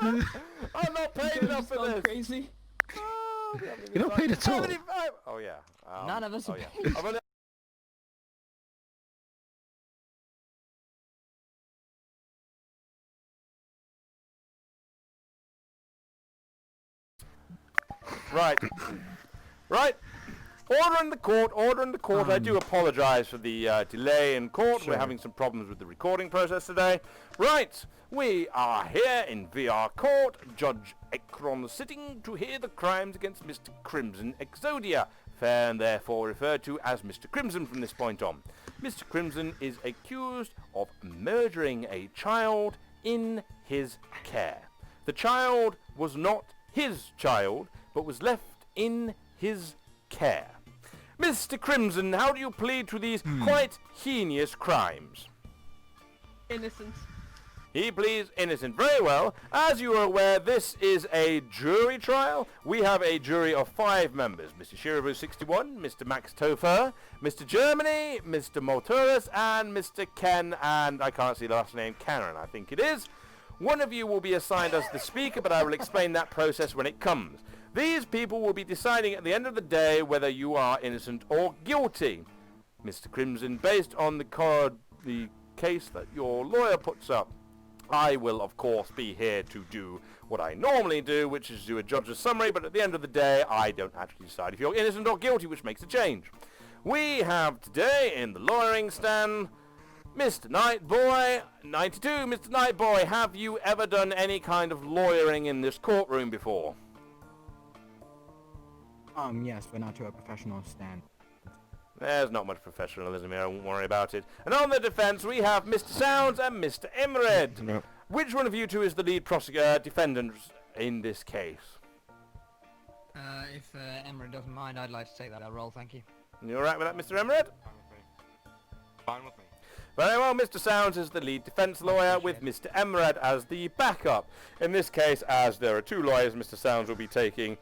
I'm not paid enough for this. Crazy. You're not paid at all. 75. Oh yeah. None of us oh are yeah. paid. I'm gonna- Right. Right. Order in the court, order in the court. I do apologise for the delay in court. Sure. We're having some problems with the recording process today. Right. We are here in VR court. Judge Ekron sitting to hear the crimes against Mr. Crimson Exodia. Fair and therefore referred to as Mr. Crimson from this point on. Mr. Crimson is accused of murdering a child in his care. The child was not his child, but was left in his care. Mr. Crimson, how do you plead to these quite heinous crimes? Innocent. He pleads innocent. Very well. As you are aware, this is a jury trial. We have a jury of 5 members. Mr. Shirabu61, Mr. Max Topher, Mr. Germany, Mr. Motoris, and Mr. Ken, and I can't see the last name, Karen, I think it is. One of you will be assigned as the speaker, but I will explain that process when it comes. These people will be deciding at the end of the day whether you are innocent or guilty. Mr. Crimson, based on the case that your lawyer puts up, I will, of course, be here to do what I normally do, which is do a judge's summary, but at the end of the day, I don't actually decide if you're innocent or guilty, which makes a change. We have today in the lawyering stand Mr. Nightboy, 92. Mr. Nightboy, have you ever done any kind of lawyering in this courtroom before? Yes, but not to a professional stand. There's not much professionalism here, I won't worry about it. And on the defense, we have Mr. Sounds and Mr. Emred. No. Which one of you two is the lead defendant in this case? If Emre doesn't mind, I'd like to take that role, thank you. You alright with that, Mr. Emred? Fine with me. Very well, Mr. Sounds is the lead defense lawyer with Mr. Emred as the backup. In this case, as there are 2 lawyers, Mr. Sounds will be taking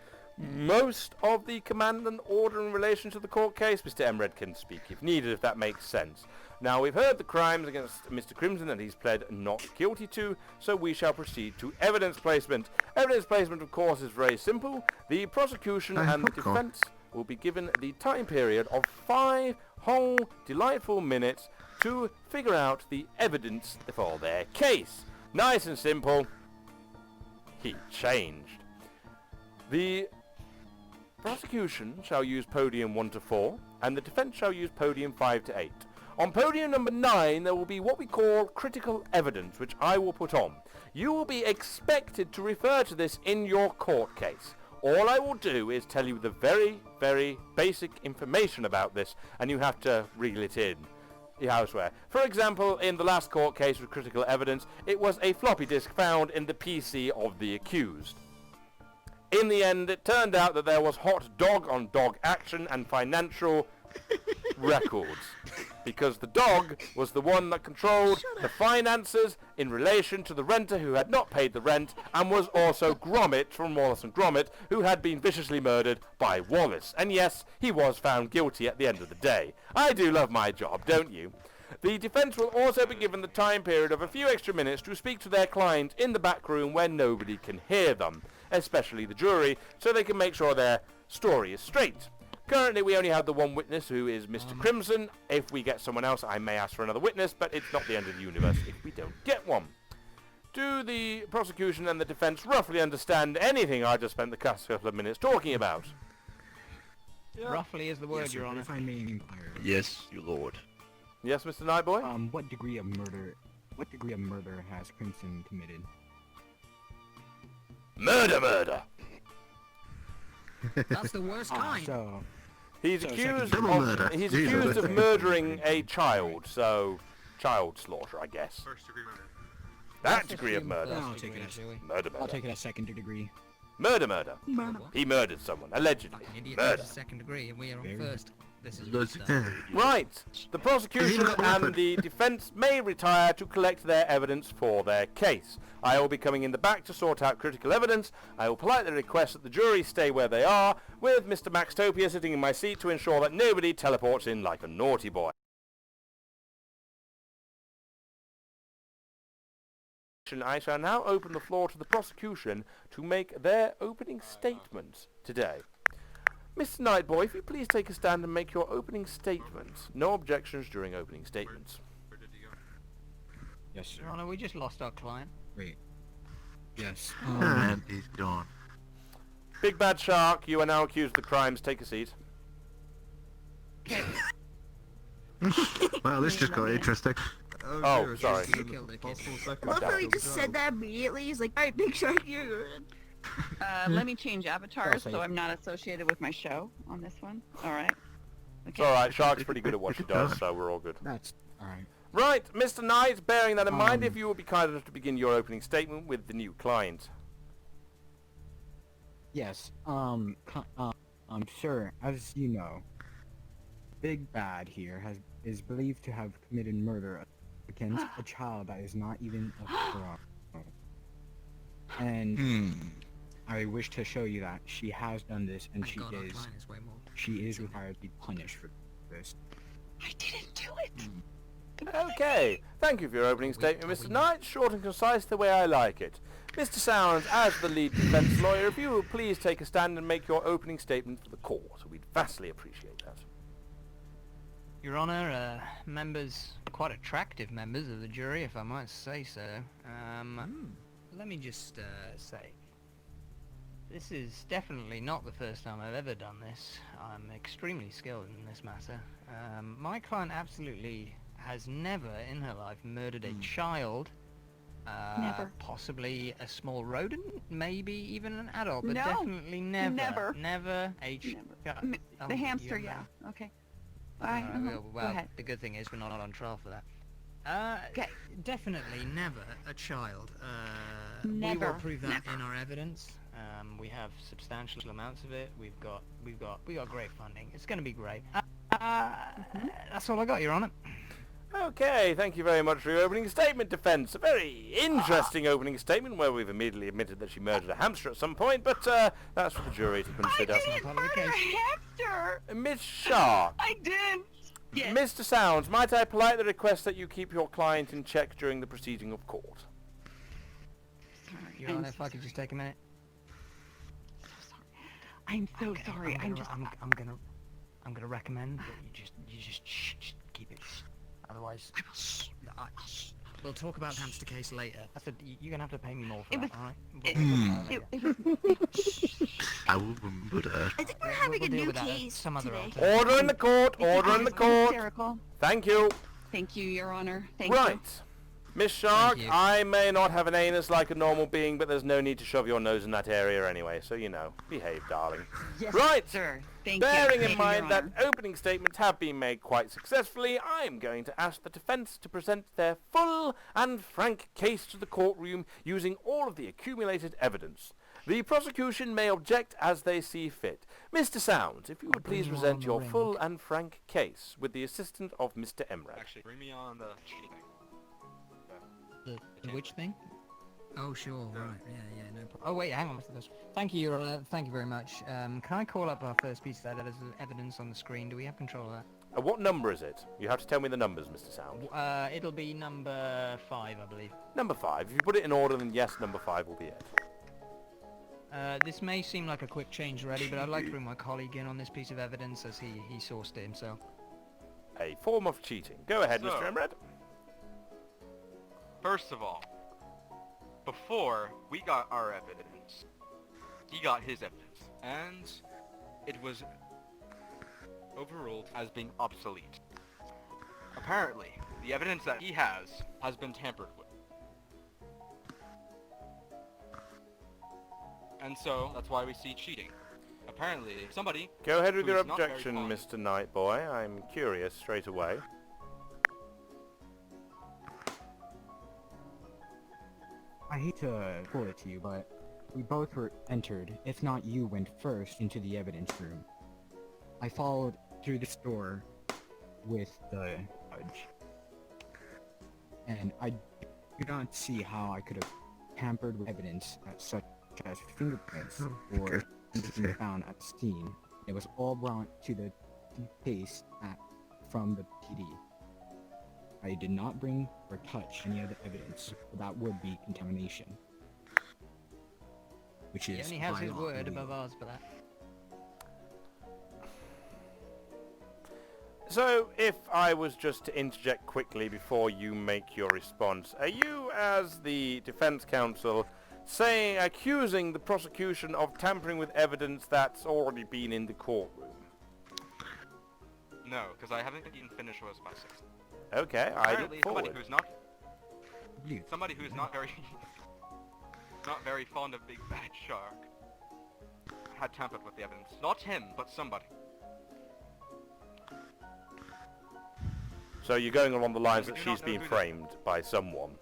most of the command and order in relation to the court case. Mr. Emred can speak if needed, if that makes sense. Now, we've heard the crimes against Mr. Crimson that he's pled not guilty to, so we shall proceed to evidence placement. Evidence placement, of course, is very simple. The prosecution and the defense will be given the time period of 5 whole delightful minutes to figure out the evidence for their case. Nice and simple. He changed. The prosecution shall use podium 1 to 4, and the defense shall use podium 5 to 8. On podium number 9, there will be what we call critical evidence, which I will put on. You will be expected to refer to this in your court case. All I will do is tell you the very, very basic information about this, and you have to reel it in. Houseware. For example, in the last court case with critical evidence, it was a floppy disk found in the PC of the accused. In the end, it turned out that there was hot dog-on-dog action and financial records, because the dog was the one that controlled the finances in relation to the renter who had not paid the rent, and was also Gromit from Wallace and Gromit, who had been viciously murdered by Wallace. And yes, he was found guilty at the end of the day. I do love my job, don't you? The defense will also be given the time period of a few extra minutes to speak to their client in the back room where nobody can hear them, especially the jury, so they can make sure their story is straight. Currently, we only have the one witness, who is Mr. Crimson. If we get someone else, I may ask for another witness, but it's not the end of the universe if we don't get one. Do the prosecution and the defense roughly understand anything I just spent the past couple of minutes talking about? Yeah. Roughly is the word, Yes, Your Honour. if I may inquire. Yes, your lord. Yes, Mr. Nightboy? What degree of murder has Crimson committed? Murder! That's the worst kind. So, He's So accused Double murder. of, he's Jesus. accused of murdering a child, so child slaughter, I guess. First degree murder. That degree of murder. I'll take it as Murder. I'll take it as second degree. Murder. He murdered someone, allegedly. Fucking idiot, Murder. this is second degree, and we are on Very first. This is Good. stuff. Right. The prosecution got a weapon? and the defense may retire to collect their evidence for their case. I will be coming in the back to sort out critical evidence. I will politely request that the jury stay where they are, with Mr. Maxtopia sitting in my seat to ensure that nobody teleports in like a naughty boy. I shall now open the floor to the prosecution to make their opening statements today. Mr. Nightboy, if you please take a stand and make your opening statements. No objections during opening statements. Where did he go? Yes, sir. Your Honor, we just lost our client. Wait. Yes. And he's gone. BigBadShark, you are now accused of the crimes. Take a seat. Well, this just got interesting. Oh, sorry. You killed the kid. My bad. He just said that immediately. He's like, alright, Big Shark, you're in. Let me change avatars Oh, so I'm not associated with my show on this one. Alright. It's alright, Shark's pretty good at what she does, so we're all good. That's alright. Right, Mr. Knight, bearing that in mind, if you would be kind enough to begin your opening statement with the new client. Yes. Sir, as you know, Big Bad here is believed to have committed murder against a child that is not even a girl. And I wish to show you that she has done this, and Thank God our client is way more. she is required to be punished for this. I didn't do it! Okay, thank you for your opening statement, Mr. Knight. Short and concise the way I like it. Mr. Sounds, as the lead defense lawyer, if you would please take a stand and make your opening statement for the court. We'd vastly appreciate that. Your Honor, members, quite attractive members of the jury, if I might say so. Let me just say, this is definitely not the first time I've ever done this. I'm extremely skilled in this matter. My client absolutely has never in her life murdered a child. Never. Possibly a small rodent, maybe even an adult, but No, definitely never. never. Never a Never. The hamster, yeah. Okay. Bye. Well, Go ahead. the good thing is we're not on trial for that. Okay. Definitely never a child. We Never. will prove that Never. in our evidence. We have substantial amounts of it. We got great funding. It's going to be great. That's all I got, Your Honor. Okay, thank you very much for your opening statement, defense. A very interesting opening statement where we've immediately admitted that she murdered a hamster at some point, but that's for the jury to consider. I didn't murder a hamster! Miss Shark. I didn't! Yes. Mr. Sounds, might I politely request that you keep your client in check during the proceeding of court? Sorry. Your Honor, if I could just take a minute. I'm so sorry. I'm gonna recommend that you just keep it. Otherwise, we'll talk about the hamster case later. I said you're gonna have to pay me more for It that, was- alright? I will remember that. I think we're We'll having a deal new with that at case some other today. time. Order in the court, order in the court. Hysterical. Thank you. Thank you, Your Honor. Thank you. Right. Miss Shark, you. I may not have an anus like a normal being, but there's no need to shove your nose in that area anyway, so you know. Behave, darling. Yes, Right. sir. Thank Bearing you. in mind that opening statements have been made quite successfully, I am going to ask the defence to present their full and frank case to the courtroom using all of the accumulated evidence. The prosecution may object as they see fit. Mr. Sounds, if you would please bring you present on the your ring. full and frank case with the assistance of Mr. Emrad. Actually, bring me on the cheating thing. The which thing? Oh, sure, right, yeah, no problem. Oh, wait, hang on, Mr. This. Thank you, Your Honor, thank you very much. Can I call up our first piece of evidence on the screen? Do we have control of that? What number is it? You have to tell me the numbers, Mr. Sound. It'll be number 5, I believe. Number 5. If you put it in order, then yes, number 5 will be it. This may seem like a quick change already, but I'd like to bring my colleague in on this piece of evidence as he sourced it himself. A form of cheating. Go ahead, So- Mr. Emrad. First of all, before we got our evidence, he got his evidence, and it was overruled as being obsolete. Apparently, the evidence that he has been tampered with. And so, that's why we see cheating. Apparently, somebody... Go ahead with who your is not very objection, fond- Mr. Nightboy. I'm curious straight away. I hate to pull it to you, but we both were entered, if not you went first, into the evidence room. I followed through this door with the judge. And I do not see how I could have tampered with evidence such as fingerprints or anything found at the scene. It was all brought to the case from the PD. I did not bring or touch any of the evidence. That would be contamination. Which He is only has by his law word illegal. above ours for that. So, if I was just to interject quickly before you make your response, are you, as the defense counsel, accusing the prosecution of tampering with evidence that's already been in the courtroom? No, because I haven't even finished what I was about to say. Okay, I Apparently, look forward. somebody who's not very, not very fond of BigBadShark had tampered with the evidence. Not him, but somebody. So you're going along the lines We that do she's not know been who framed by someone.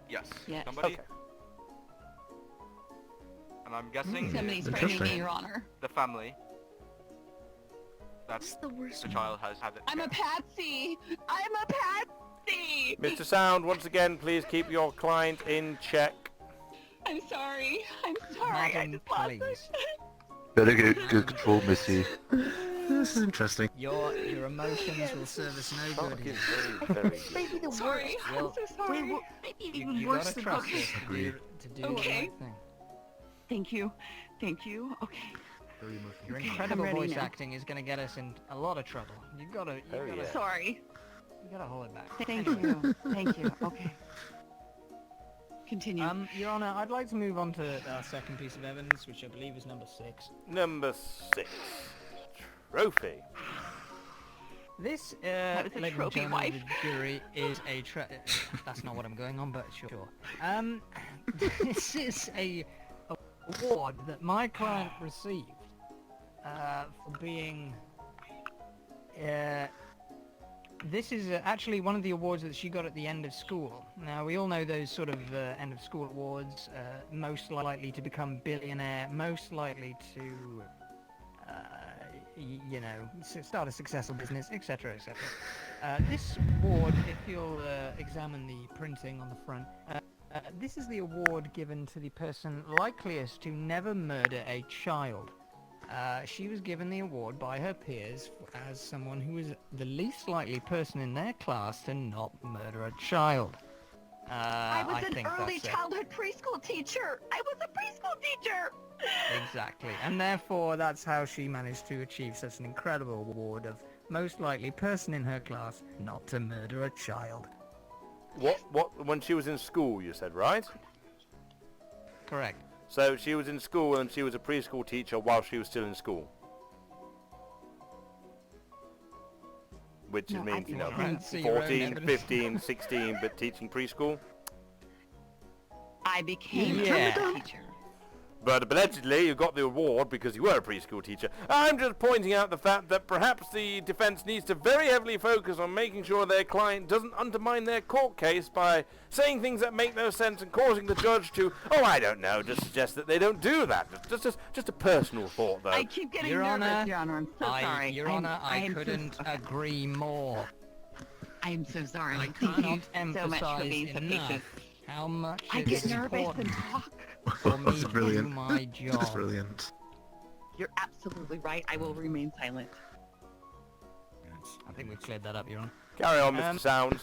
Yes. Yes. Somebody. Okay. And I'm guessing Somebody's it's framing me, Interesting. Your Honor. the family. That's That's the worst the one. child has had it. I'm a patsy! I'm a patsy! Mr. Sound, once again, please keep your client in check. I'm sorry. I'm sorry. I Madam, just lost my please. Better get good control, Missy. This is interesting. Your emotions will serve us no Shark good is here. very, very good. Maybe the Sorry. worst. Well, I'm so sorry. Maybe even You worse gotta than trust Courtcase. us to Agreed. do the Okay. right thing. Thank you. Thank you. Okay. Your Okay, incredible I'm ready voice now. acting is gonna get us in a lot of trouble. You gotta yeah. Sorry. hold it back. Thank Anyway, you. Thank you. Okay. Continue. Your Honor, I'd like to move on to our second piece of evidence, which I believe is number 6. Number 6. Trophy. This, That was a ladies and trophy gentlemen of wife. the jury, is a that's not what I'm going on, but sure. This is a award that my client received for being. This is actually one of the awards that she got at the end of school. Now, we all know those sort of end of school awards, most likely to become billionaire, most likely to, you know, start a successful business, etc., etc. This award, if you'll examine the printing on the front, this is the award given to the person likeliest to never murder a child. She was given the award by her peers as someone who was the least likely person in their class to not murder a child. I was an think early that's it. childhood preschool teacher. I was a preschool teacher. Exactly, and therefore that's how she managed to achieve such an incredible award of most likely person in her class not to murder a child. What, when she was in school, you said, right? Correct. So she was in school and she was a preschool teacher while she was still in school. Which No, I means, you know, think- See your own 14, evidence. 15, 16, but teaching preschool. I became Yeah. a teacher. But allegedly you got the award because you were a preschool teacher. I'm just pointing out the fact that perhaps the defense needs to very heavily focus on making sure their client doesn't undermine their court case by saying things that make no sense and causing the judge to, oh, I don't know, just suggest that they don't do that. Just a personal thought, though. I keep getting Your nervous, Honor, Your Honor. I'm so sorry. Your I'm- Honor, I am so- couldn't okay. agree more. I am so sorry. I Thank cannot you so much for emphasize being so enough patient. how much I it get is nervous and important talk. for me That's to do brilliant. my job. That's brilliant. You're absolutely right. I will remain silent. I think we've cleared that up, Your Honor. Carry on, Mr. Um, Sounds.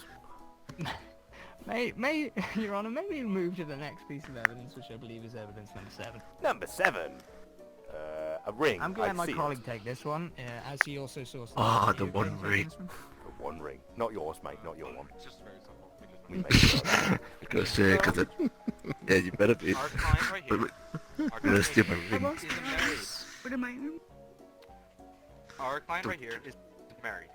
May Your Honor, maybe move to the next piece of evidence, which I believe is evidence number 7. Number 7. A ring. I'm glad I my see it. colleague take this one, as he also saw some Ah, video the one games ring. evidence from- The one ring. Not yours, mate, not your one. It's just very simple. We make sure of that. Because, cause it, yeah, you better be. Our client right here. But Our I'm gonna client steal right my here ring. is married. What am I? Our client right here is married.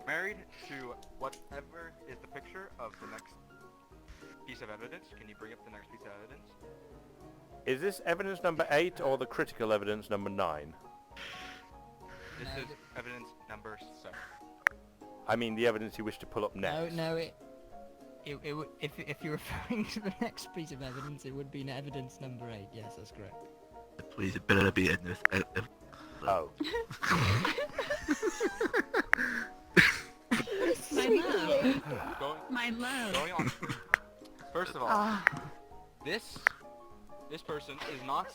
Married to whatever is the picture of the next piece of evidence. Can you bring up the next piece of evidence? Is this evidence number 8 or the critical evidence number 9? This No, is evidence number 7. I mean the evidence you wish to pull up next. No, it would, if you're referring to the next piece of evidence, it would be evidence number 8. Yes, that's correct. Please, it better be in this. Oh. My love. Going, My love. going on. First of all, Ah, this person is not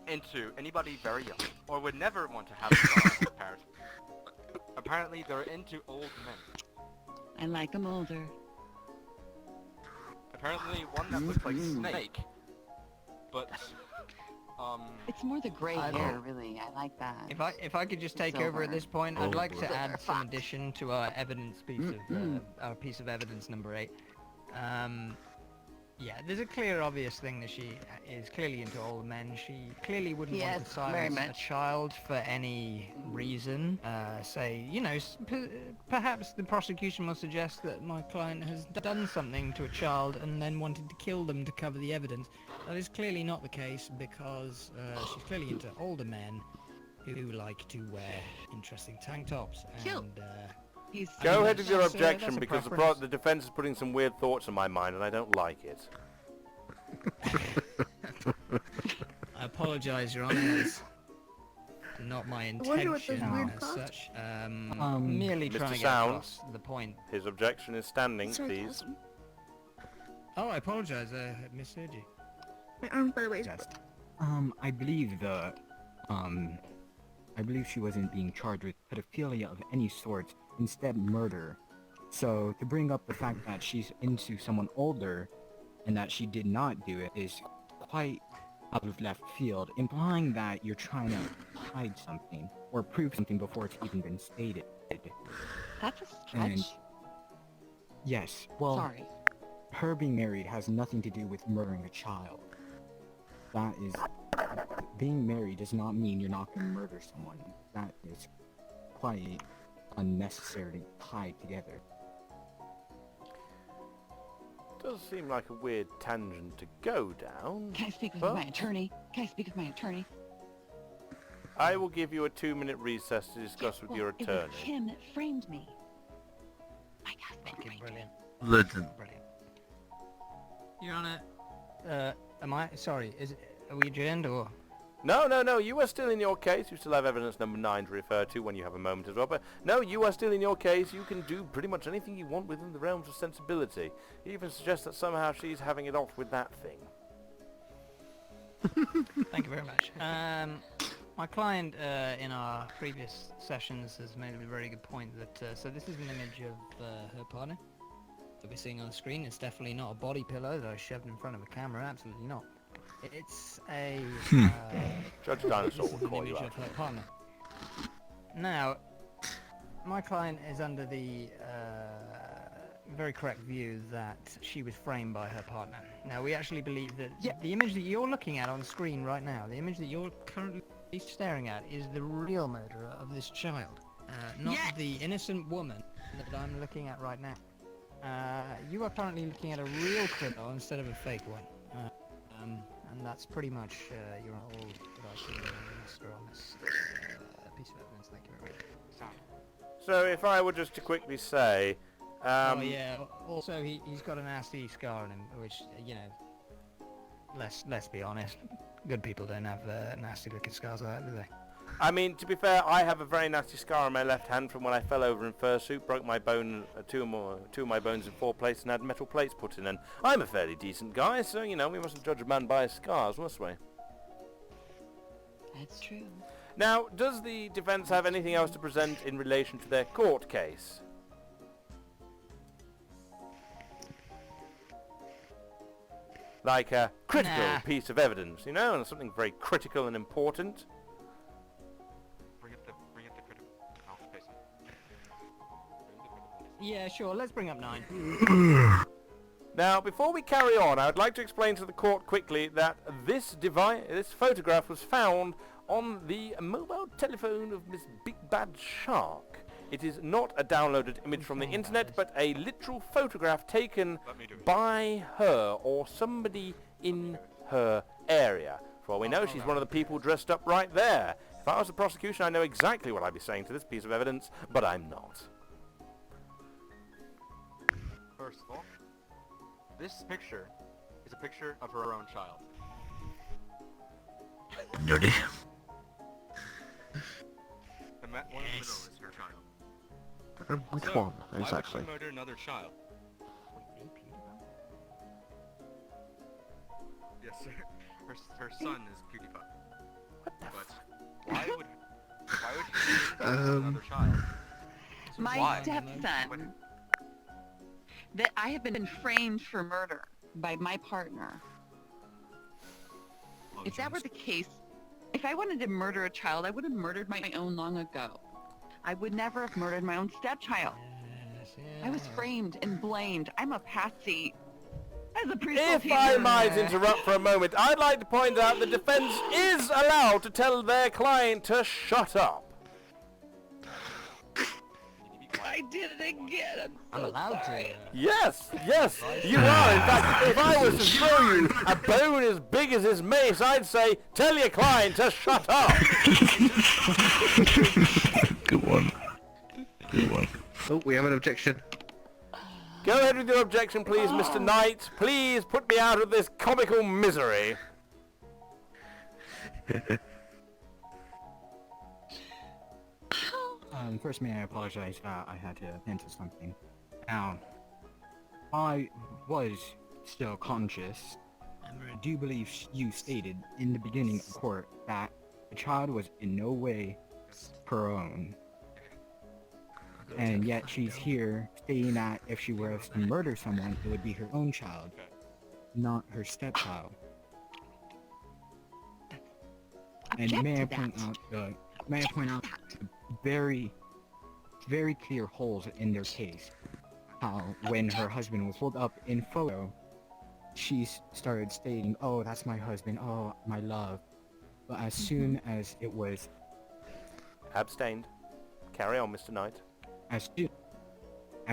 into anybody very young, or would never want to have a child. Apparently, they're into old men. I like them older. Apparently one that looks like Snake. But, It's more the gray hair, really. I like that. If I could just take over at this point, I'd like to add some addition to our evidence piece of our piece of evidence number 8. Yeah, there's a clear, obvious thing that she is clearly into older men. She clearly wouldn't want to silence a child for any reason. Say, you know, perhaps the prosecution will suggest that my client has done something to a child and then wanted to kill them to cover the evidence. That is clearly not the case because she's clearly into older men who like to wear interesting tank tops and. Go ahead with your objection because the defense is putting some weird thoughts in my mind and I don't like it. I apologise, Your Honour. It's not my intention as such. Merely Mr. trying to get Sound, across the point. His objection is standing, please. Oh, I apologise. I misheard you. My arm, by the way, is I believe she wasn't being charged with pedophilia of any sort, instead murder. So, to bring up the fact that she's into someone older, and that she did not do it, is quite out of left field, implying that you're trying to hide something, or prove something before it's even been stated. That's a stretch. And, yes, well, Sorry. her being married has nothing to do with murdering a child. That is... Being married does not mean you're not going to murder someone. That is quite unnecessarily tied together. Does seem like a weird tangent to go down. Can I speak with my attorney? Can I speak with my attorney? I will give you a 2-minute recess to discuss with your It attorney. was him that framed me. My husband framed me. Brilliant. Listen. Brilliant. Your Honour, am I... Sorry, are we adjourned or... No, you are still in your case. You still have evidence number 9 to refer to when you have a moment as well. But no, you are still in your case. You can do pretty much anything you want within the realms of sensibility. You even suggest that somehow she's having it off with that thing. Thank you very much. My client in our previous sessions has made a very good point that, so this is an image of her partner that we're seeing on the screen. It's definitely not a body pillow that I shoved in front of a camera, absolutely not. It's a Judge Dinosaur will an call you image out. of her partner. Now, my client is under the very correct view that she was framed by her partner. Now, we actually believe that the image that you're looking at on the screen right now, the image that you're currently staring at, is the real murderer of this child, not the innocent woman that I'm looking at right now. You are currently looking at a real criminal instead of a fake one. And that's pretty much your all that I can muster on this piece of evidence. Thank you very much. So if I were just to quickly say... oh yeah, also he's got a nasty scar on him, which, you know, let's be honest, good people don't have nasty looking scars like that, do they? I mean, to be fair, I have a very nasty scar on my left hand from when I fell over in fursuit, broke my bone, two of my bones in 4 places, and had metal plates put in. And I'm a fairly decent guy, so you know we mustn't judge a man by his scars, must we? That's true. Now, does the defence have anything else to present in relation to their court case? Like a critical piece of evidence, you know, and something very critical and important. bring up the critical. Oh, okay, so. Yeah, sure. Let's bring up 9. Now, before we carry on, I would like to explain to the court quickly that this photograph was found on the mobile telephone of Miss BigBadShark. It is not a downloaded image from the internet, but a literal photograph taken by her or somebody in her area. For all we know, she's one of the people dressed up right there. If I was the prosecution, I know exactly what I'd be saying to this piece of evidence, but I'm not. First of all, this picture is a picture of her own child. Nerdy. The one in the middle is her child. Which So, one, why would exactly? she murder another child? Yes, sir. Her son is PewDiePie. But why would she murder another child? My Why? stepson. that I have been framed for murder by my partner. If that were the case, if I wanted to murder a child, I would have murdered my own long ago. I would never have murdered my own stepchild. I was framed and blamed. I'm a patsy. As a preschool If I teacher. might interrupt for a moment, I'd like to point out the defense is allowed to tell their client to shut up. I did it again. I'm allowed to. Yes, you are. In fact, if I was to throw you a bone as big as his mace, I'd say, tell your client to shut up. Good one. Good one. Oh, we have an objection. Go ahead with your objection, please, Mr. Knight. Please put me out of this comical misery. First, may I apologize, I had to enter something. Now, I was still conscious. I do believe you stated in the beginning of court that the child was in no way her own. And yet she's here stating that if she were to murder someone, it would be her own child, not her stepchild. And may I point out the very clear holes in their case. How when her husband was pulled up in photo, she started stating, "Oh, that's my husband. Oh, my love." But as soon as it was Abstained. Carry on, Mr. Knight. As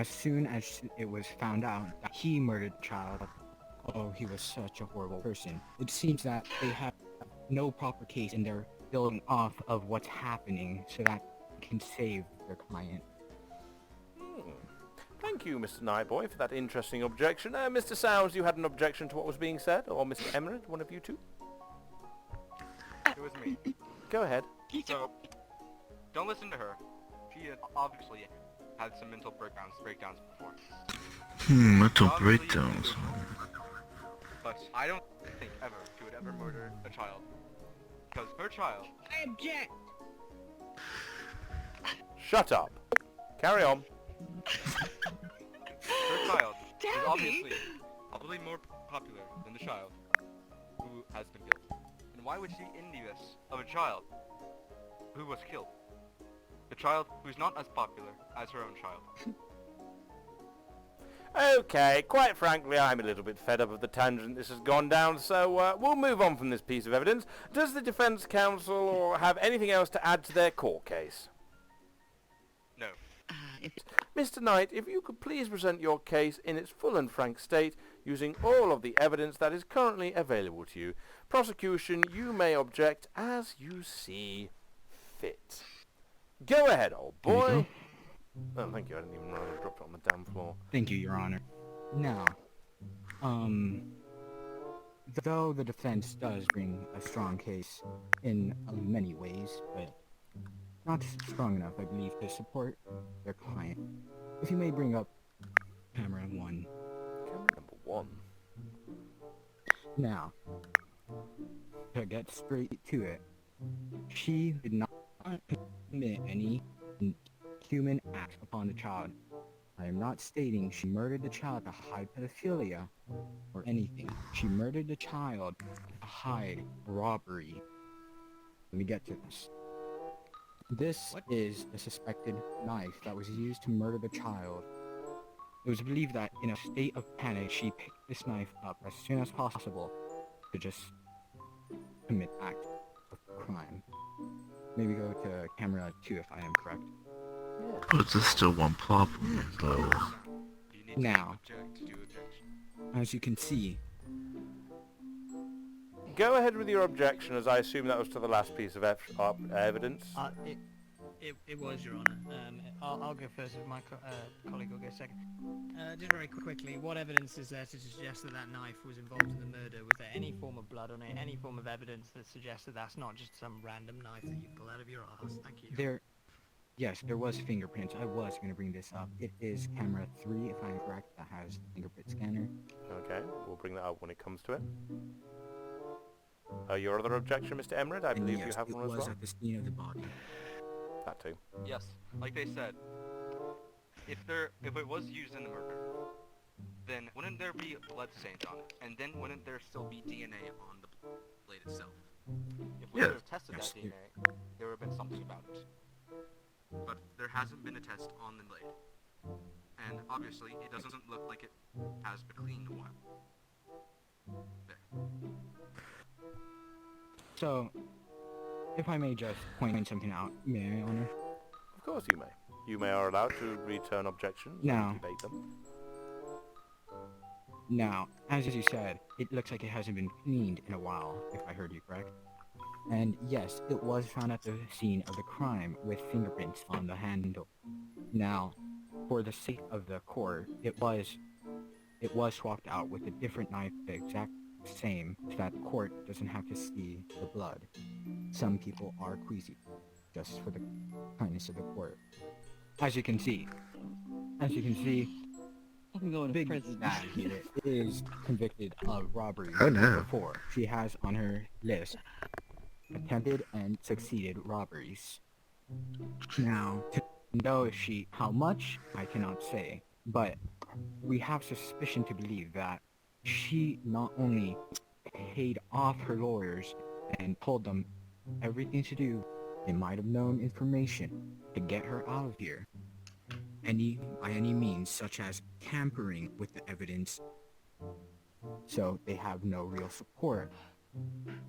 soon as it was found out that he murdered the child, oh, he was such a horrible person. It seems that they have no proper case and they're building off of what's happening so that they can save their client. Thank you, Mr. Nightboy, for that interesting objection. Mr. Sounds, you had an objection to what was being said, or Mr. Emerald, one of you two? It was me. Go ahead. So, don't listen to her. She obviously had some mental breakdowns before. Mental Obviously, breakdowns. But I don't think ever she would ever murder a child. Because her child... I object. Shut up. Carry on. Her child is obviously probably more popular than the child who has been killed. And why would she envious of a child who was killed? The child who's not as popular as her own child. Okay, quite frankly, I'm a little bit fed up of the tangent this has gone down, so we'll move on from this piece of evidence. Does the defense counsel have anything else to add to their court case? No. Mr. Knight, if you could please present your case in its full and frank state, using all of the evidence that is currently available to you. Prosecution, you may object as you see fit. Go ahead, old boy. Oh, thank you. I didn't even realize I dropped it on the damn floor. Thank you, Your Honor. Now, though the defense does bring a strong case in many ways, but not strong enough, I believe, to support their client. If you may bring up camera 1. Camera number 1. Now, to get straight to it, she did not commit any human act upon the child. I am not stating she murdered the child to hide pedophilia or anything. She murdered the child to hide robbery. Let me get to this. This is the suspected knife that was used to murder the child. It was believed that in a state of panic, she picked this knife up as soon as possible to just commit act of crime. Maybe go to camera 2 if I am correct. But there's still one problem, though. You need Now, to object to objection. as you can see, Go ahead with your objection, as I assume that was to the last piece of evidence. It was, Your Honour. I'll go first if my colleague will go second. Just very quickly, what evidence is there to suggest that that knife was involved in the murder? Was there any form of blood on it? Any form of evidence that suggests that that's not just some random knife that you pull out of your ass? Thank you. Yes, there was fingerprints. I was going to bring this up. It is camera 3, if I'm correct, that has fingerprint scanner. Okay, we'll bring that up when it comes to it. Your other objection, Mr. Emerald? I And believe yes, you have one it as was well? at the scene of the body. That too. Yes, like they said, if it was used in the murder, then wouldn't there be blood stains on it? And then wouldn't there still be DNA on the blade itself? If we Yeah. would have tested that DNA, there would have been something about it. But there hasn't been a test on the blade. And obviously, it doesn't look like it has been cleaned in a while. There. So, if I may just point something out, may I, Honor? Of course you may. You may are allowed to return objections No. and debate them. Now, as you said, it looks like it hasn't been cleaned in a while, if I heard you correct. And yes, it was found at the scene of the crime with fingerprints on the handle. Now, for the sake of the court, it was swapped out with a different knife, the exact same, so that the court doesn't have to see the blood. Some people are queasy, just for the kindness of the court. As you can see, I'm going to Big prison. Bad here is convicted of robbery Oh, no. before. She has on her list attempted and succeeded robberies. Now, to know how much, I cannot say, but we have suspicion to believe that she not only paid off her lawyers and told them everything to do, they might have known information to get her out of here. By any means, such as tampering with the evidence, so they have no real support,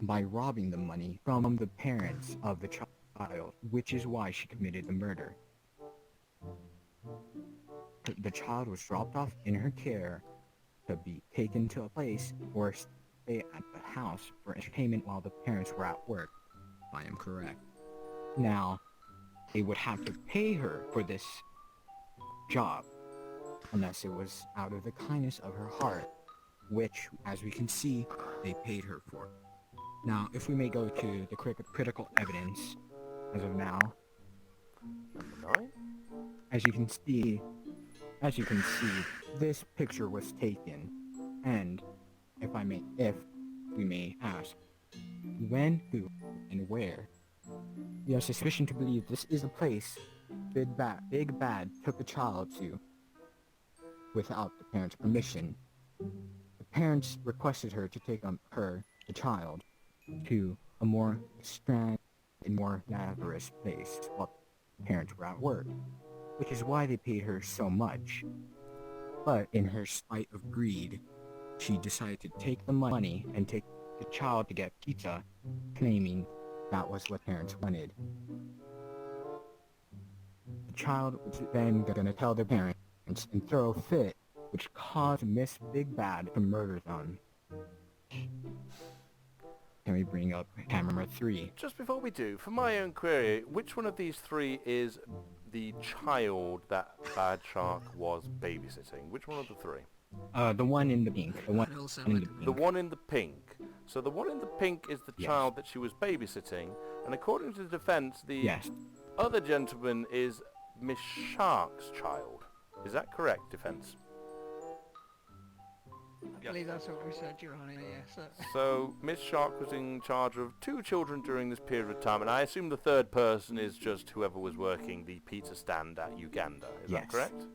by robbing the money from the parents of the child, which is why she committed the murder. The child was dropped off in her care to be taken to a place or stay at the house for entertainment while the parents were at work, if I am correct. Now, they would have to pay her for this job, unless it was out of the kindness of her heart, which, as we can see, they paid her for. Now, if we may go to the critical evidence, as of now, Number 9. as you can see, this picture was taken, and if we may ask, when, who, and where? We have suspicion to believe this is a place Big Bad took the child to without the parents' permission. The parents requested her to take the child, to a more strand and more glamorous place while the parents were at work, which is why they paid her so much. But in her spite of greed, she decided to take the money and take the child to get pizza, claiming that was what parents wanted. The child was then gonna tell their parents and throw a fit, which caused Miss Big Bad to murder them. Can we bring up camera 3? Just before we do, for my own query, which one of these 3 is the child that BigBadShark was babysitting? Which one of the 3? The one in the pink. The one I'd also in like the to- pink. The one in the pink. So the one in the pink is the Yes. child that she was babysitting, and according to the defense, the Yes. other gentleman is Miss Shark's child. Is that correct, defense? I believe that's what we said, Your Honor, yes. So Miss Shark was in charge of 2 children during this period of time, and I assume the third person is just whoever was working the pizza stand at Uganda. Is that Yes. correct?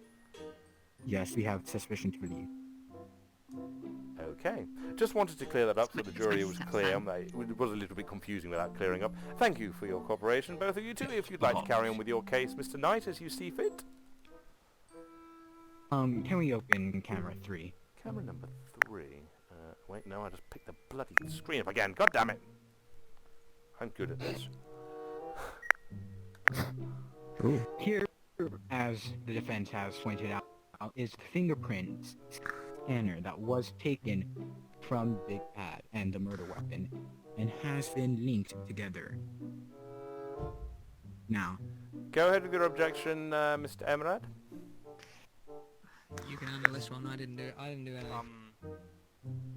Yes, we have suspicion to believe. Okay. Just wanted to clear that up so the jury was clear. It was a little bit confusing without clearing up. Thank you for your cooperation, both of you two. If you'd like to carry on with your case, Mr. Knight, as you see fit. Can we open camera 3? Camera number 3. Wait, no, I just picked the bloody screen up again. God damn it! I'm good at this. Ooh. Here, as the defense has pointed out, is the fingerprint scanner that was taken from Big Bad and the murder weapon, and has been linked together. Now, Go ahead with your objection, Mr. Emerald. You can handle this one. I didn't do anything.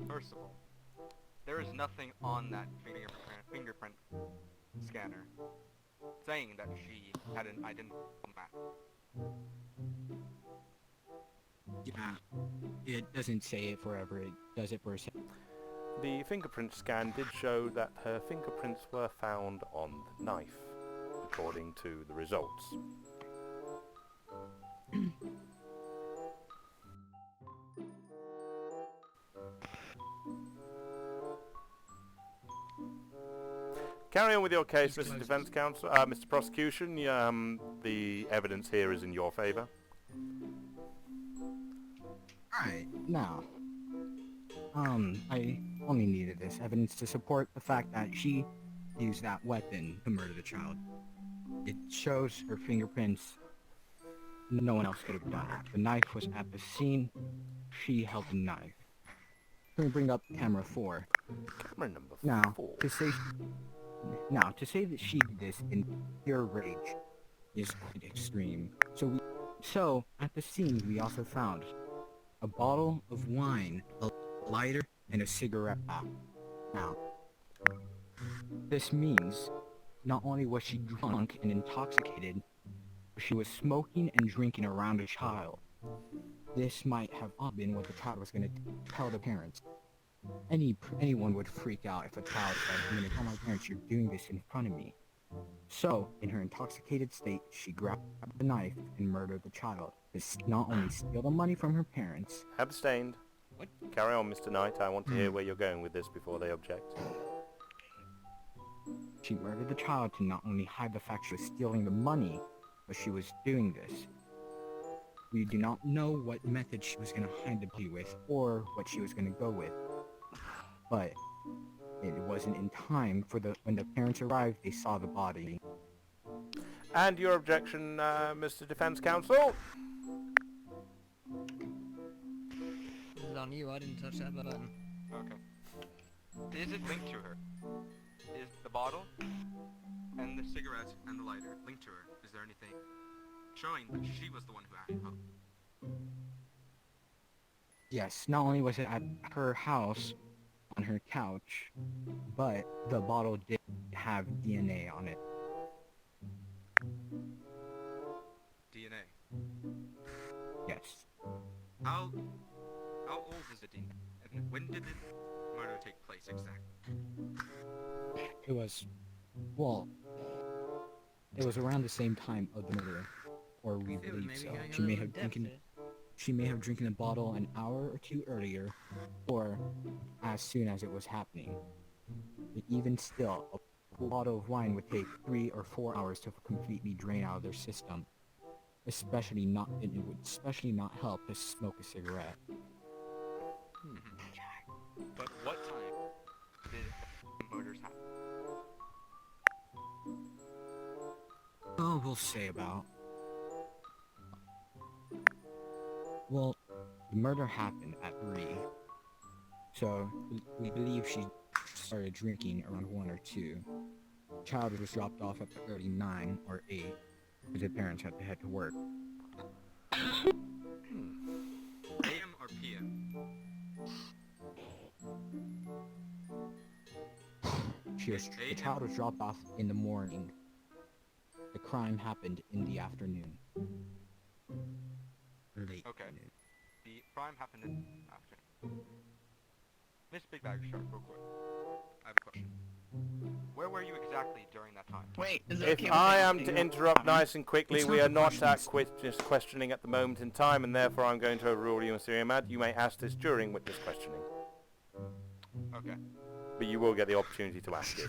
First of all, there is nothing on that fingerprint scanner saying that she had an identical match. yeah, it doesn't say it forever, it does it for a second. The fingerprint scan did show that her fingerprints were found on the knife, according to the results. Carry on with your case, Mr. Defense Counsel, Mr. Prosecution. The evidence here is in your favour. Alright, now, I only needed this evidence to support the fact that she used that weapon to murder the child. It shows her fingerprints. No one else could have done it. The knife was at the scene. She held the knife. Can we bring up camera 4? Camera number 4. Now, to say that she did this in pure rage is quite extreme. So, at the scene, we also found a bottle of wine, a lighter, and a cigarette pack. Now, this means not only was she drunk and intoxicated, but she was smoking and drinking around a child. This might have all been what the child was going to tell the parents. Anyone would freak out if a child said, "I'm going to tell my parents you're doing this in front of me." So, in her intoxicated state, she grabbed the knife and murdered the child. This not only steal the money from her parents. Abstained. What? Carry on, Mr. Knight. I want to hear where you're going with this before they object. She murdered the child to not only hide the fact she was stealing the money, but she was doing this. We do not know what method she was going to hide the body with, or what she was going to go with. But it wasn't in time for when the parents arrived, they saw the body. And your objection, Mr. Defense Counsel? This is on you, I didn't touch that button. Okay. Is it linked to her? Is the bottle and the cigarettes and the lighter linked to her? Is there anything showing that she was the one who acted out? Yes, not only was it at her house, on her couch, but the bottle did have DNA on it. DNA. Yes. How old is the DNA? And when did the murder take place exactly? It was around the same time of the murder, or we It was believe maybe so. going She a may little have depth drinking. there. She may have drinking the bottle an hour or two earlier, or as soon as it was happening. But even still, a bottle of wine would take 3 or 4 hours to completely drain out of their system. It would especially not help to smoke a cigarette. But what time did the murders happen? Oh, we'll say about. Well, the murder happened at 3. So, we believe she started drinking around 1 or 2. The child was dropped off at the early 9 or 8, because the parents had to head to work. AM or PM? The child was dropped off in the morning. The crime happened in the afternoon. Late Okay. afternoon. The crime happened in afternoon. Miss BigBadShark, real quick. I have a question. Where were you exactly during that time? Wait, is it If okay with I me am asking to you? interrupt nice and quickly, It's we not are the not at questions. witness questioning at the moment in time, and therefore I'm going to overrule you, Mr. Ahmad. You may ask this during witness questioning, Okay. but you will get the opportunity to ask it.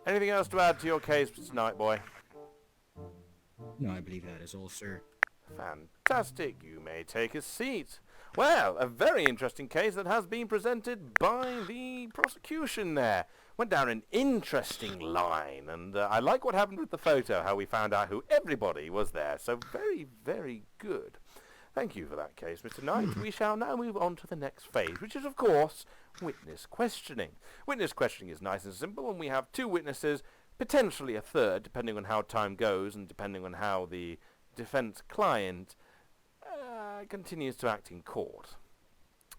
Anything else to add to your case, Mr. Nightboy? No, I believe that is all, sir. Fantastic. You may take a seat. Well, a very interesting case that has been presented by the prosecution there. Went down an interesting line, and I like what happened with the photo, how we found out who everybody was there. So very, very good. Thank you for that case, Mr. Knight. We shall now move on to the next phase, which is, of course, witness questioning. Witness questioning is nice and simple, and we have 2 witnesses, potentially a third, depending on how time goes and depending on how the defense client continues to act in court.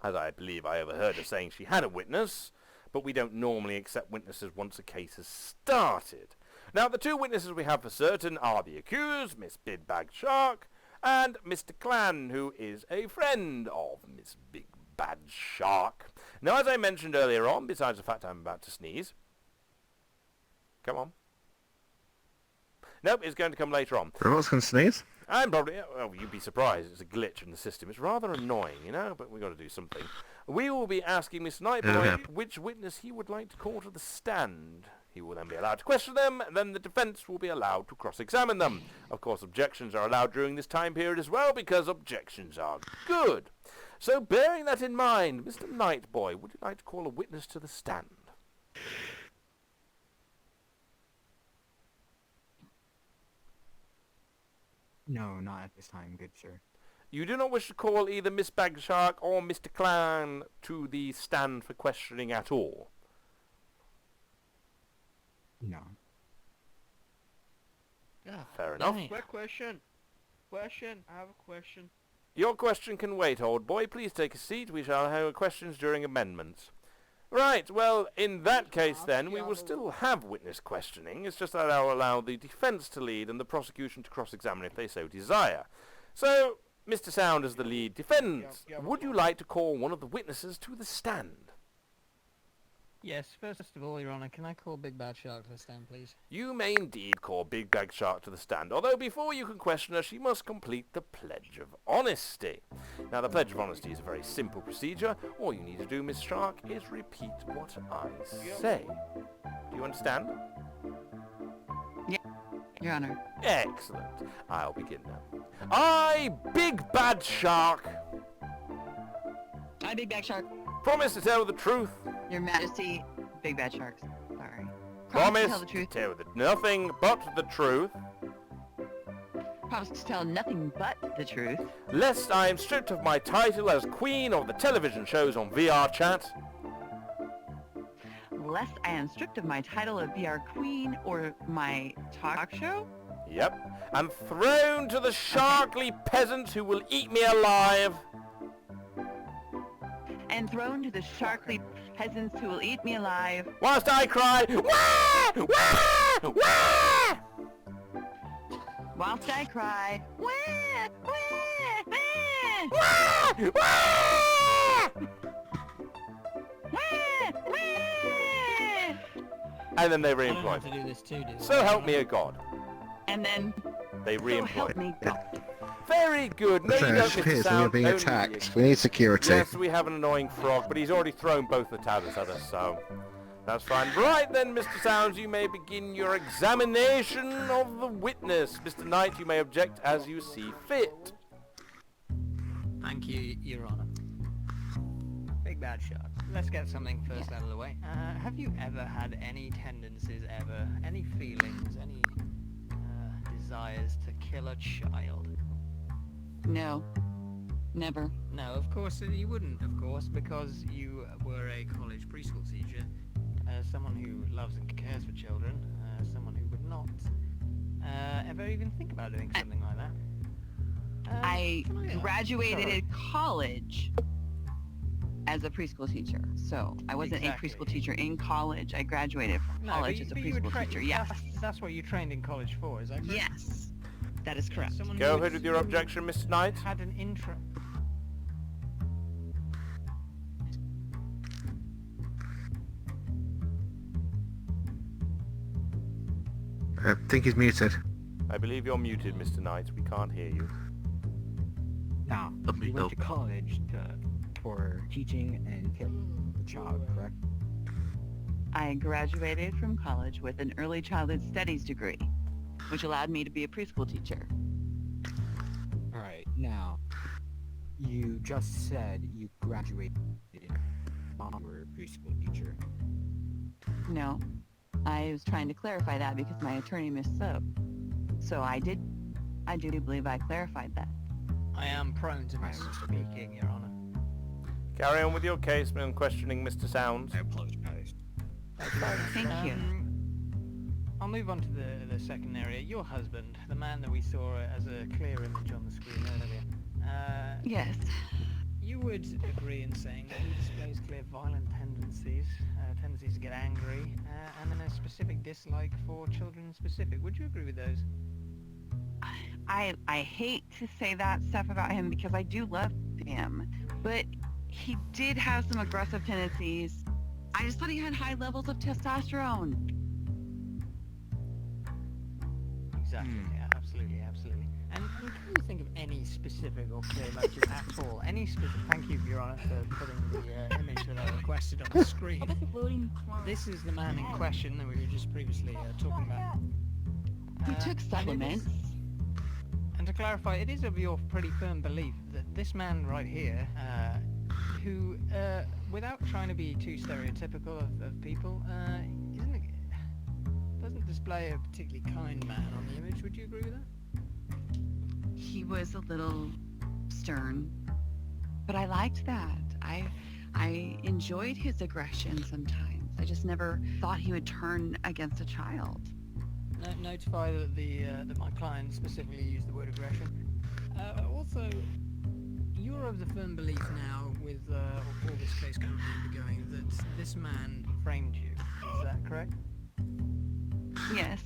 As I believe I overheard her saying she had a witness, but we don't normally accept witnesses once a case has started. Now, the 2 witnesses we have for certain are the accused, Miss BigBadShark, and Mr. Clan, who is a friend of Miss BigBadShark. Now, as I mentioned earlier on, besides the fact I'm about to sneeze... Come on. Nope, it's going to come later on. Robot's gonna sneeze? I'm probably... Oh, you'd be surprised. It's a glitch in the system. It's rather annoying, you know, but we've got to do something. We will be asking Miss Nightboy which witness he would like to call to the stand He will then be allowed to question them, and then the defense will be allowed to cross-examine them. Of course, objections are allowed during this time period as well, because objections are good. So, bearing that in mind, Mr. Nightboy, would you like to call a witness to the stand? No, not at this time, good sir. You do not wish to call either Miss BigBadShark or Mr. Clan to the stand for questioning at all? No. Fair enough. Quick question. I have a question. Your question can wait, old boy. Please take a seat. We shall have questions during amendments. Right, well, in that case then, we will still have witness questioning. It's just that I'll allow the defense to lead and the prosecution to cross-examine if they so desire. So, Mr. Sound as the lead defendant, would you like to call one of the witnesses to the stand? Yes, first of all, Your Honor, can I call BigBadShark to the stand, please? You may indeed call BigBadShark to the stand, although before you can question her, she must complete the Pledge of Honesty. Now, the Pledge of Honesty is a very simple procedure. All you need to do, Miss Shark, is repeat what I say. Do you understand? Your Honor. Excellent. I'll begin now. I, BigBadShark, I, BigBadShark. promise to tell the truth. Your Majesty, BigBadShark. Sorry. Promise to tell the truth. to tell nothing but the truth. Promise to tell nothing but the truth. Lest I am stripped of my title as Queen of the television shows on VRchat. Lest I am stripped of my title of VR Queen or my talk show. Yep. And thrown to the sharkly peasants who will eat me alive. And thrown to the sharkly peasants who will eat me alive. Whilst I cry, wah! Wah! Wah! Whilst I cry, wah! Wah! Wah! Wah! Wah! Wah! Wah! And then they I don't re-employ have to me. do this too, do I? So help me a God. And then, They so re-employ help me. me God. Very good. No, you don't, It Mr. appears we are Sound. being Only attacked. you. We need security. Yes, we have an annoying frog, but he's already thrown both the tablets at us, so that's fine. Right then, Mr. Sounds, you may begin your examination of the witness. Mr. Knight, you may object as you see fit. Thank you, Your Honor. BigBadShark, let's get something first out of the way. Have you ever had any tendencies ever, any feelings, any desires to kill a child? No. Never. No, of course you wouldn't, of course, because you were a college preschool teacher, someone who loves and cares for children, someone who would not ever even think about doing something like that. I can graduated sorry. college as a preschool teacher. So I wasn't Exactly. a preschool teacher in college. I graduated from No, college but as a you were preschool teacher. Yes. That's what you trained in college for, is that correct? Yes. That is correct. Someone Go who ahead with your objection, Mr. Knight. had an intro. I think he's muted. I believe you're muted, Mr. Knight. We can't hear you. Now, you went to college for teaching and killing the child, correct? I graduated from college with an early childhood studies degree, which allowed me to be a preschool teacher. Alright, now, you just said you graduated while you were a preschool teacher. No. I was trying to clarify that because my attorney misspoke. So I do believe I clarified that. I am prone to misspeaking, Your Honor. Carry on with your case and questioning Mr. Sounds. I apologize. Thank you. I'll move on to the second area. Your husband, the man that we saw as a clear image on the screen earlier. Yes. You would agree in saying that he displays clear violent tendencies, tendencies to get angry, and then a specific dislike for children in specific. Would you agree with those? I hate to say that stuff about him because I do love him, but he did have some aggressive tendencies. I just thought he had high levels of testosterone. Exactly. Yeah, absolutely. And Can you think of any specific or clear motive at all? Any specific? Thank you, Your Honour, for putting the image that I requested on the screen. This is the man in question that we were just previously talking about. He took supplements. And to clarify, it is of your pretty firm belief that this man right here, who, without trying to be too stereotypical of people, doesn't display a particularly kind man on the image. Would you agree with that? He was a little stern, but I liked that. I enjoyed his aggression sometimes. I just never thought he would turn against a child. Notify that my client specifically used the word aggression. Also, you're of the firm belief now, with all this case currently undergoing, that this man framed you. Is that correct? Yes,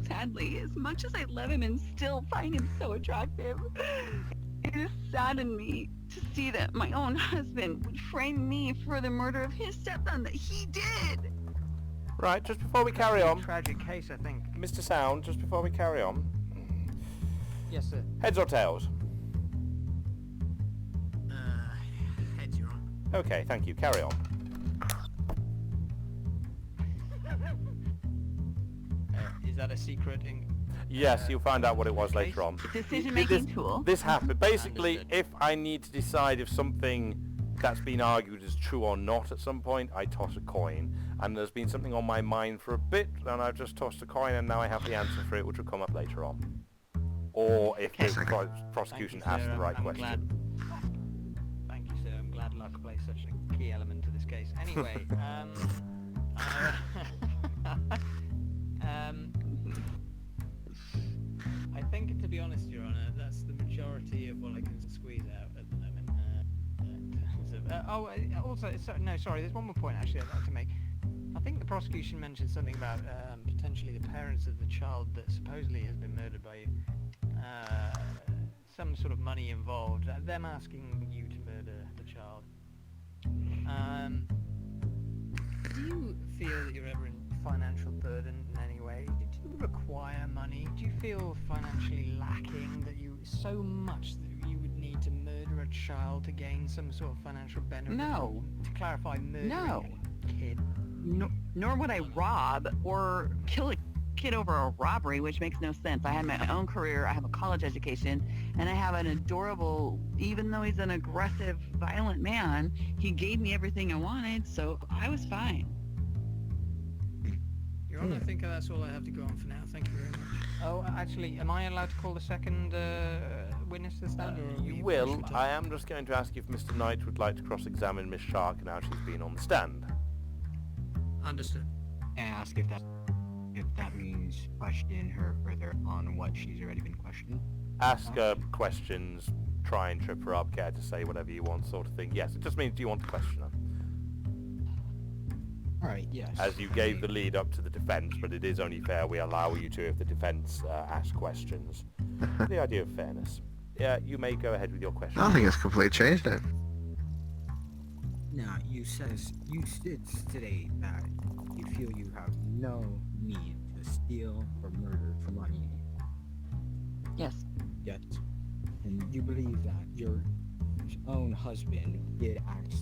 sadly, as much as I love him and still find him so attractive, it has saddened me to see that my own husband would frame me for the murder of his stepson that he did. Right, just before we carry on, Tragic case, I think. Mr. Sound, just before we carry on. Yes, sir. Heads or tails? Heads, Your Honour. Okay, thank you. Carry on. Is that a secret? Yes, you'll find out what it was later on. Decision-making tool. This happened. Basically, Understood. if I need to decide if something that's been argued is true or not at some point, I toss a coin. And there's been something on my mind for a bit, and I've just tossed a coin, and now I have the answer for it, which will come up later on. Or if the prosecution Thank you, asks sir. the right I'm question. Thank you, sir. I'm glad luck plays such a key element to this case. Anyway, I think, to be honest, Your Honour, that's the majority of what I can squeeze out at the moment. In terms of, also, sorry, there's one more point actually I'd like to make. I think the prosecution mentioned something about potentially the parents of the child that supposedly has been murdered by you. Some sort of money involved. Them asking you to murder the child. Do you feel that you're ever in financial burden in any way? Do you require money? Do you feel financially lacking, that you so much that you would need to murder a child to gain some sort of financial benefit? No. To clarify, murdering No. a kid. Nor would I rob or kill a kid over a robbery, which makes no sense. I had my own career, I have a college education, and I have an adorable, even though he's an aggressive, violent man, he gave me everything I wanted, so I was fine. Your Honour, I think that's all I have to go on for now. Thank you very much. Oh, actually, am I allowed to call the second witness to the stand? Or are You we will. pushing I am just going to ask if Mr. Knight would like to cross-examine Miss Shark now she's been on the stand. Understood. Ask if that means question her further on what she's already been questioned. Ask her questions, try and trip her up, get her to say whatever you want, sort of thing. Yes, it just means do you want to question her? Alright, yes. As you gave the lead up to the defence, but it is only fair we allow you to if the defence asks questions. The idea of fairness. Yeah, you may go ahead with your question. I think it's completely changed it. Now, you did state that you feel you have no need to steal or murder for money. Yes. Yet, and you believe that your own husband did act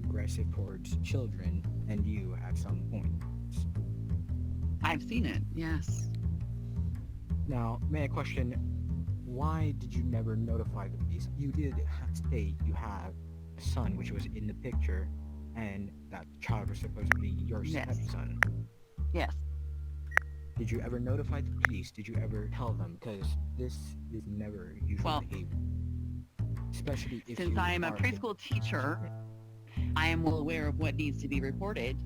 aggressive towards children and you at some point. I've seen it, yes. Now, may I question, why did you never notify the police? You did state you have a son which was in the picture, and that child was supposed to be your Yes. stepson. Yes. Did you ever notify the police? Did you ever tell them? Because this is never usual Well, behavior. Especially if Since you I am a are preschool teacher, I am well aware of what needs to be reported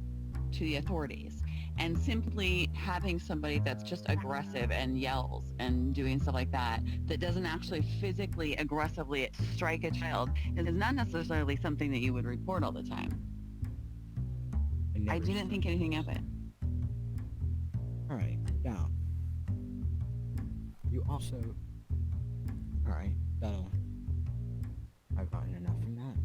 to the authorities. And simply having somebody that's just aggressive and yells and doing stuff like that, that doesn't actually physically, aggressively strike a child, is not necessarily something that you would report all the time. I didn't think anything of it. Alright, now. You also... Alright, that'll... I've gotten enough from that.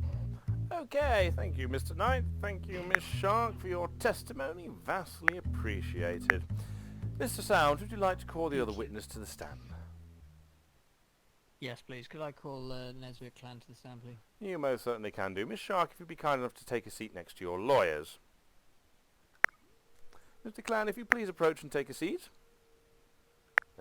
Okay, thank you, Mr. Knight. Thank you, Miss Shark, for your testimony. Vastly appreciated. Mr. Sound, would you like to call the other witness to the stand? Yes, please. Could I call Nesbitt Clan to the stand, please? You most certainly can do. Miss Shark, if you'd be kind enough to take a seat next to your lawyers. Mr. Clan, if you please approach and take a seat.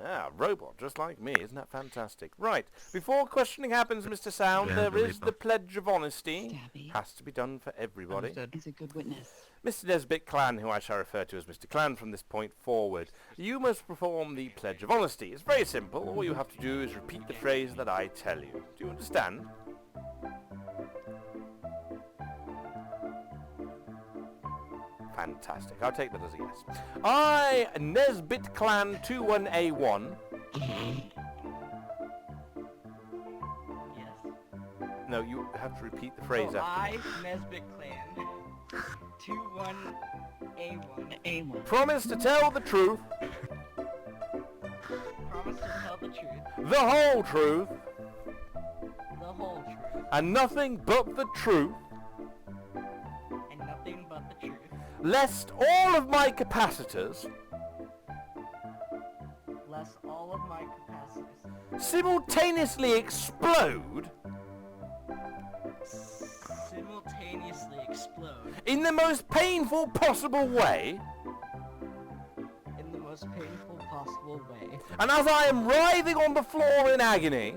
Ah, robot, just like me. Isn't that fantastic? Right. Before questioning happens, Mr. Sound, Yeah, there the is Reaper. the Pledge of Honesty. Stabby Has to be done for everybody. Understood. is a good witness. Mr. Nesbitt Clan, who I shall refer to as Mr. Clan from this point forward, you must perform the Pledge of Honesty. It's very simple. All you have to do is repeat the phrase that I tell you. Do you understand? Fantastic. I'll take that as a yes. I, Nesbitt Clan 21A1. Yes. No, you have to repeat the phrase So after me. I, Nesbitt Clan, 21A1, A1. Promise to tell the truth, promise to tell the truth, the whole truth, the whole truth, and nothing but the truth, and nothing but the truth, lest all of my capacitors lest all of my capacities simultaneously explode simultaneously explode in the most painful possible way, in the most painful possible way. and as I am writhing on the floor in agony,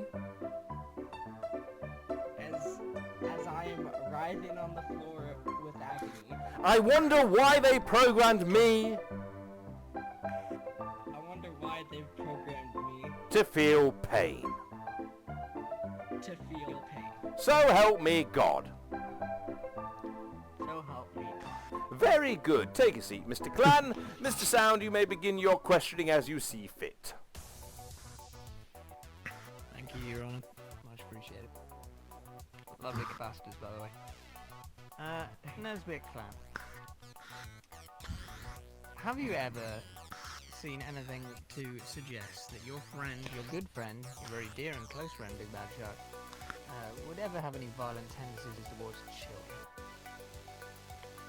As I am writhing on the floor with agony, I wonder why they programmed me I wonder why they've programmed me to feel pain. to feel pain. So help me God. So help me God. Very good. Take a seat, Mr. Clan. Mr. Sound, you may begin your questioning as you see fit. Thank you, Your Honor. Much appreciated. Lovely capacitors, by the way. Nesbitt Clan. Have you ever seen anything to suggest that your friend, your good friend, your very dear and close friend, BigBadShark, would ever have any violent tendencies towards children?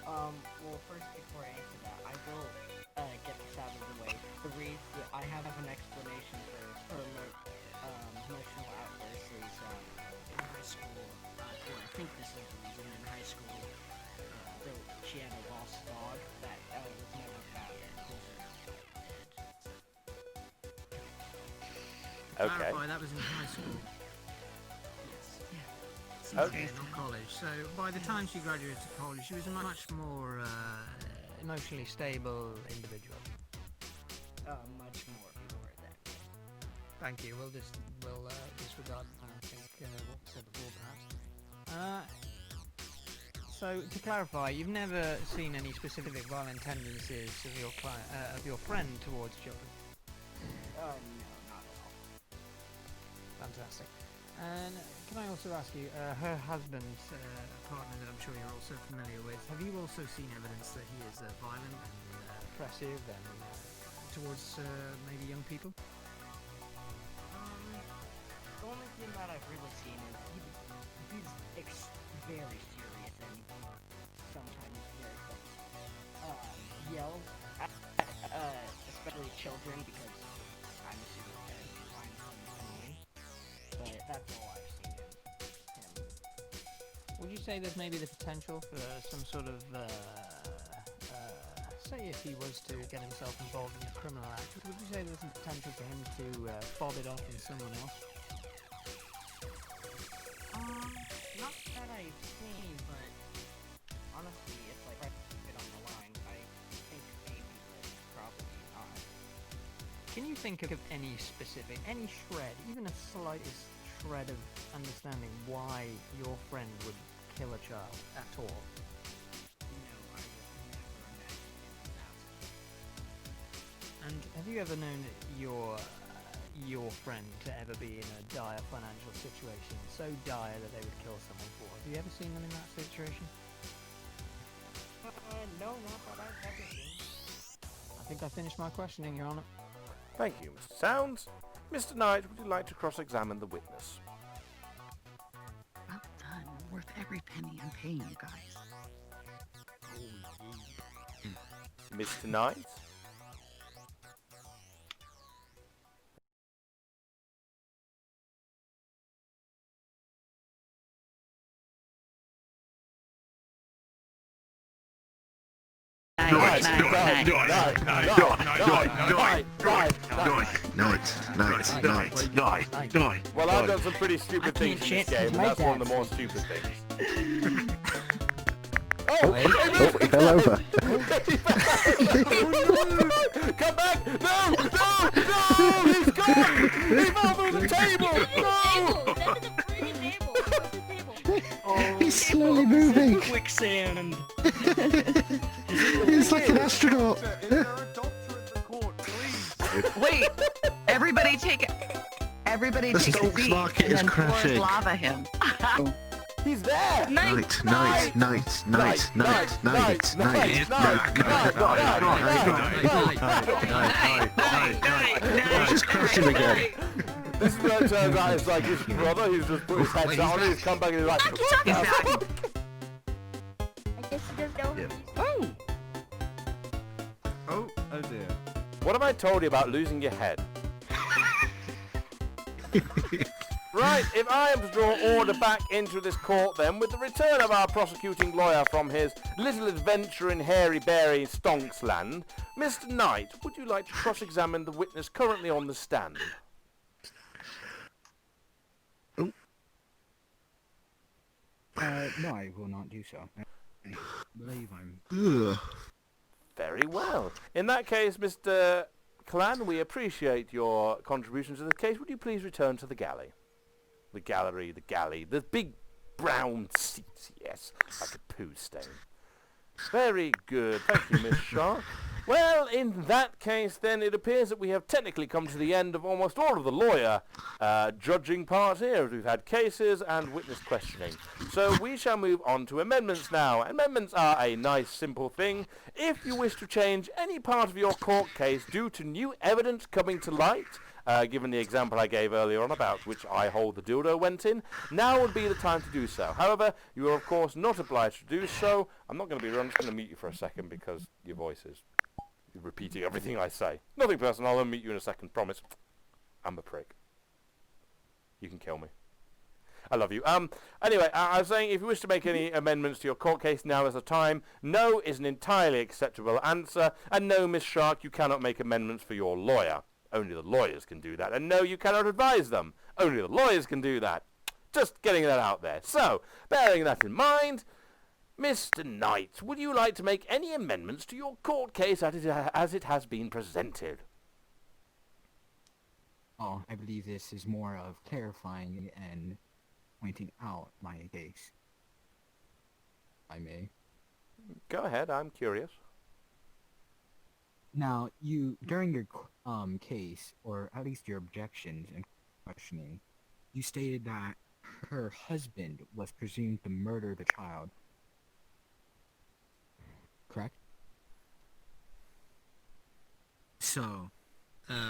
Well, first, before I answer that, I will get this out of the way. I have an explanation for her emotional outbursts is in high school. Well, I think this is the reason in high school. She had a lost dog that was never found. Okay. Clarify, that was in high school. Yes. Okay. Not college. So by the time she graduated to college, she was a much more emotionally stable individual. Much more before that. Thank you. We'll disregard, I think, what we said before, perhaps. So to clarify, you've never seen any specific violent tendencies of your friend towards children. No, not at all. Fantastic. And can I also ask you, her husband's partner that I'm sure you're also familiar with, have you also seen evidence that he is violent and oppressive and towards maybe young people? The only thing that I've really seen is he's very serious and sometimes very yells at especially children because I'm assuming that he finds them annoying. But that's all I've seen in him. Would you say there's maybe the potential for some sort of, say if he was to get himself involved in a criminal act, would you say there's a potential for him to fob it off on someone else? Not that I've seen, but honestly, it's like right on the line. I think maybe, but probably not. Can you think of any specific, any shred, even a slightest shred of understanding why your friend would kill a child at all? No, I would never imagine that. And have you ever known your friend to ever be in a dire financial situation, so dire that they would kill someone for? Have you ever seen them in that situation? No, not that I've ever seen. I think I finished my questioning, Your Honor. Thank you, Mr. Sounds. Mr. Knight, would you like to cross-examine the witness? Well done. Worth every penny I'm paying you guys. Mr. Knight? Well, I've done some pretty stupid things in this game, and that's one of the more stupid things. Oh, he fell over. Come back! No! He's gone! He fell through the table! No! He's slowly moving. Quicksand. He's like an astronaut. Wait, everybody take it. Everybody The take a stock seat market and is then pour crashing. lava him. He's there! Night. Just crashed him again. This is where it turns out it's like his brother who's just put his head down and he's come back and he's like... I guess he doesn't know. Oh dear. What have I told you about losing your head? Right, if I am to draw order back into this court then, with the return of our prosecuting lawyer from his little adventure in hairy-beary Stonksland, Mr. Knight, would you like to cross-examine the witness currently on the stand? No, I will not do so. I believe I'm... Ugh. Very well. In that case, Mr. Clan, we appreciate your contributions to the case. Would you please return to the galley? The gallery, the galley, the big brown seats, yes, like a poo stain. Very good. Thank you, Miss Shark. Well, in that case, then, it appears that we have technically come to the end of almost all of the lawyer judging part here, as we've had cases and witness questioning. So we shall move on to amendments now. Amendments are a nice, simple thing. If you wish to change any part of your court case due to new evidence coming to light, given the example I gave earlier on about which eye hole the dildo went in, now would be the time to do so. However, you are of course not obliged to do so. I'm not going to be I'm just going to mute you for a second because your voice is repeating everything I say. Nothing personal, I'll unmute you in a second, promise. I'm a prick. You can kill me. I love you. Anyway, I was saying if you wish to make any amendments to your court case, now is the time. No is an entirely acceptable answer, and no, Miss Shark, you cannot make amendments for your lawyer. Only the lawyers can do that. And no, you cannot advise them. Only the lawyers can do that. Just getting that out there. So, bearing that in mind, Mr. Knight, would you like to make any amendments to your court case as it has been presented? Oh, I believe this is more of clarifying and pointing out my case. If I may. Go ahead, I'm curious. Now, during your case, or at least your objections and questioning, you stated that her husband was presumed to murder the child. Correct? So,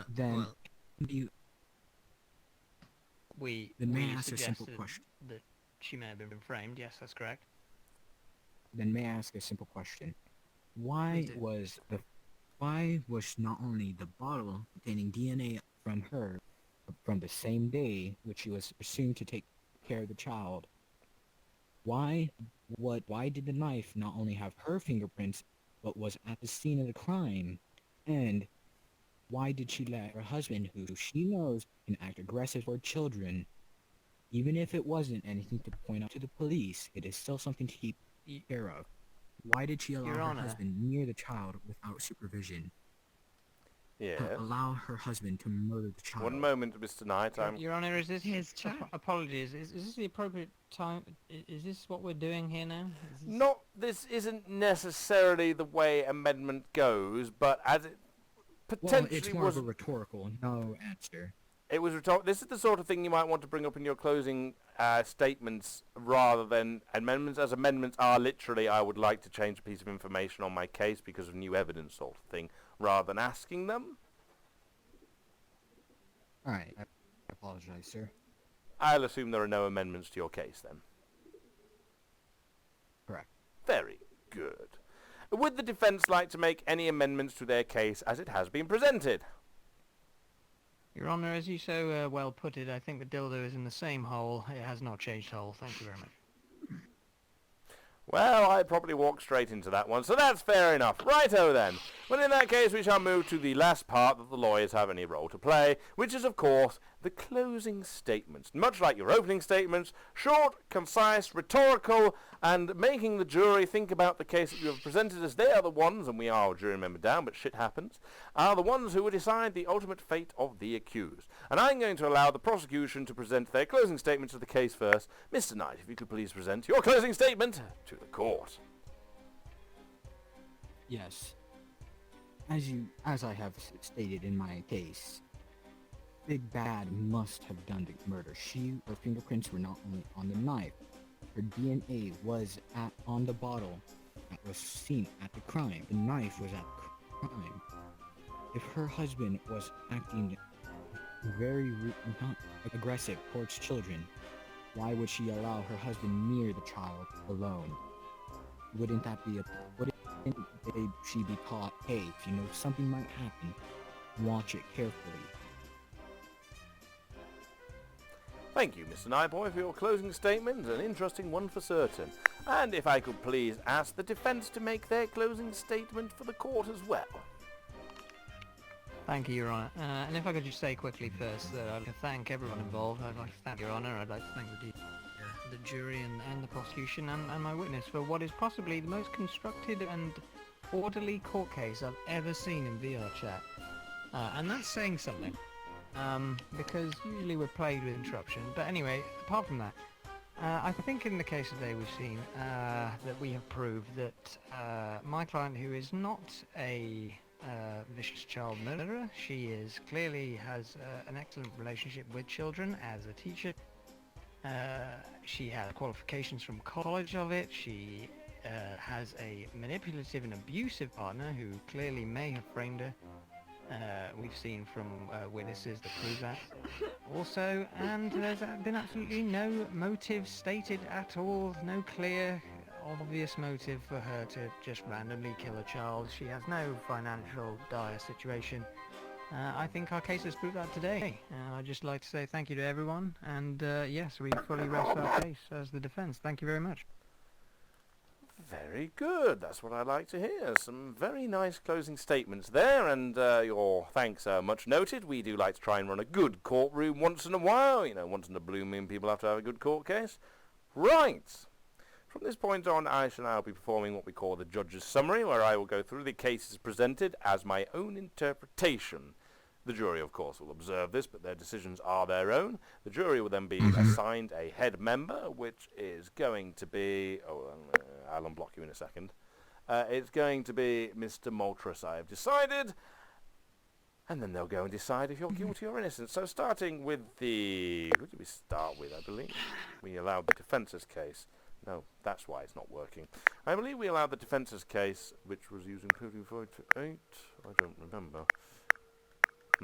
then, well, you... Then may I ask a simple question? That she may have been framed. Yes, that's correct. Then may I ask a simple question? Why was not only the bottle containing DNA from her from the same day which she was presumed to take care of the child, why did the knife not only have her fingerprints but was at the scene of the crime? And why did she let her husband, who she knows can act aggressive toward children, even if it wasn't anything to point out to the police, it is still something to keep care of? Why did she allow her husband near the child without supervision? Yes. Allow her husband to murder the child? One moment, Mr. Knight. Your Honor, is this his child? Apologies. Is this the appropriate time? Is this what we're doing here now? This isn't necessarily the way amendment goes, but as it potentially it's more of a rhetorical no answer. It was rhetorical. This is the sort of thing you might want to bring up in your closing statements rather than amendments, as amendments are literally, I would like to change a piece of information on my case because of new evidence sort of thing, rather than asking them. Alright, I apologize, sir. I'll assume there are no amendments to your case then. Correct. Very good. Would the defense like to make any amendments to their case as it has been presented? Your Honor, as you so well put it, I think the dildo is in the same hole. It has not changed hole. Thank you very much. Well, I'd probably walk straight into that one, so that's fair enough. Righto then. Well, in that case, we shall move to the last part that the lawyers have any role to play, which is, of course, the closing statements. Much like your opening statements, short, concise, rhetorical, and making the jury think about the case that you have presented, as they are the ones, and we are a jury member down, but shit happens, are the ones who will decide the ultimate fate of the accused. And I'm going to allow the prosecution to present their closing statements of the case first. Mr. Knight, if you could please present your closing statement to the court. Yes. As I have stated in my case, Big Bad must have done the murder. Her fingerprints were not only on the knife. Her DNA was on the bottle that was seen at the crime. The knife was at the crime. If her husband was acting very not aggressive towards children, why would she allow her husband near the child alone? Wouldn't she be taught, hey, if you know something might happen, watch it carefully? Thank you, Mr. Nightboy, for your closing statement, an interesting one for certain. And if I could please ask the defense to make their closing statement for the court as well. Thank you, Your Honour. And if I could just say quickly first that I'd like to thank everyone involved. I'd like to thank Your Honour. I'd like to thank the jury and the prosecution and my witness for what is possibly the most constructed and orderly court case I've ever seen in VRchat. And that's saying something. Because usually we're plagued with interruption. But anyway, apart from that, I think in the case today we've seen that we have proved that my client, who is not a vicious child murderer, she clearly has an excellent relationship with children as a teacher. She has qualifications from college of it. She has a manipulative and abusive partner who clearly may have framed her. We've seen from witnesses that prove that also, and there's been absolutely no motive stated at all, no clear, obvious motive for her to just randomly kill a child. She has no financial dire situation. I think our case has proved that today. I'd just like to say thank you to everyone, and yes, we fully rest our case as the defence. Thank you very much. Very good. That's what I like to hear. Some very nice closing statements there, and your thanks are much noted. We do like to try and run a good courtroom once in a while. You know, once in a blue moon, people have to have a good court case. Right. From this point on, I shall now be performing what we call the judge's summary, where I will go through the cases presented as my own interpretation. The jury, of course, will observe this, but their decisions are their own. The jury will then be assigned a head member, which is going to be... I'll unblock you in a second. It's going to be Mr. Maltrus, I have decided. And then they'll go and decide if you're guilty or innocent. So starting with the... Who did we start with, I believe? We allowed the defence's case. No, that's why it's not working. I believe we allowed the defence's case, which was using 25 to 8. I don't remember. I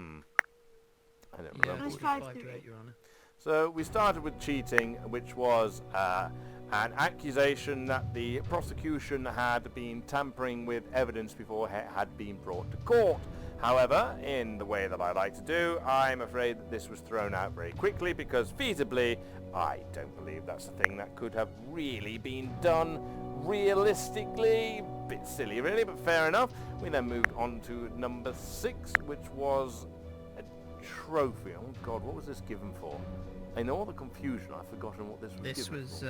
don't remember. 5 to 8, Your Honour. So we started with cheating, which was an accusation that the prosecution had been tampering with evidence before it had been brought to court. However, in the way that I like to do, I'm afraid that this was thrown out very quickly because feasibly, I don't believe that's a thing that could have really been done realistically. Bit silly really, but fair enough. We then moved on to number 6, which was a trophy. Oh god, what was this given for? In all the confusion, I've forgotten what this was given for. This was,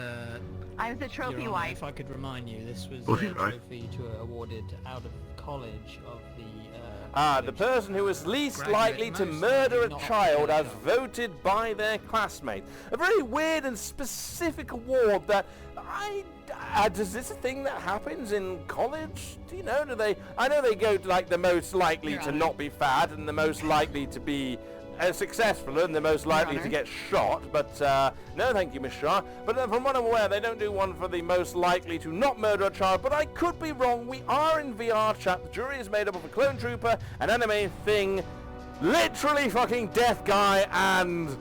I was a trophy wife. If I could remind you, this was a trophy awarded out of college of the... the person who was least likely to murder a child as voted by their classmates. A very weird and specific award that does this a thing that happens in college? Do you know? I know they go to, like, the most likely to not be fat and the most likely to be successful and the most likely to get shot, but no thank you, Miss Shah. But from what I'm aware, they don't do one for the most likely to not murder a child, but I could be wrong. We are in VRchat. The jury is made up of a clone trooper, an anime thing, literally fucking death guy, and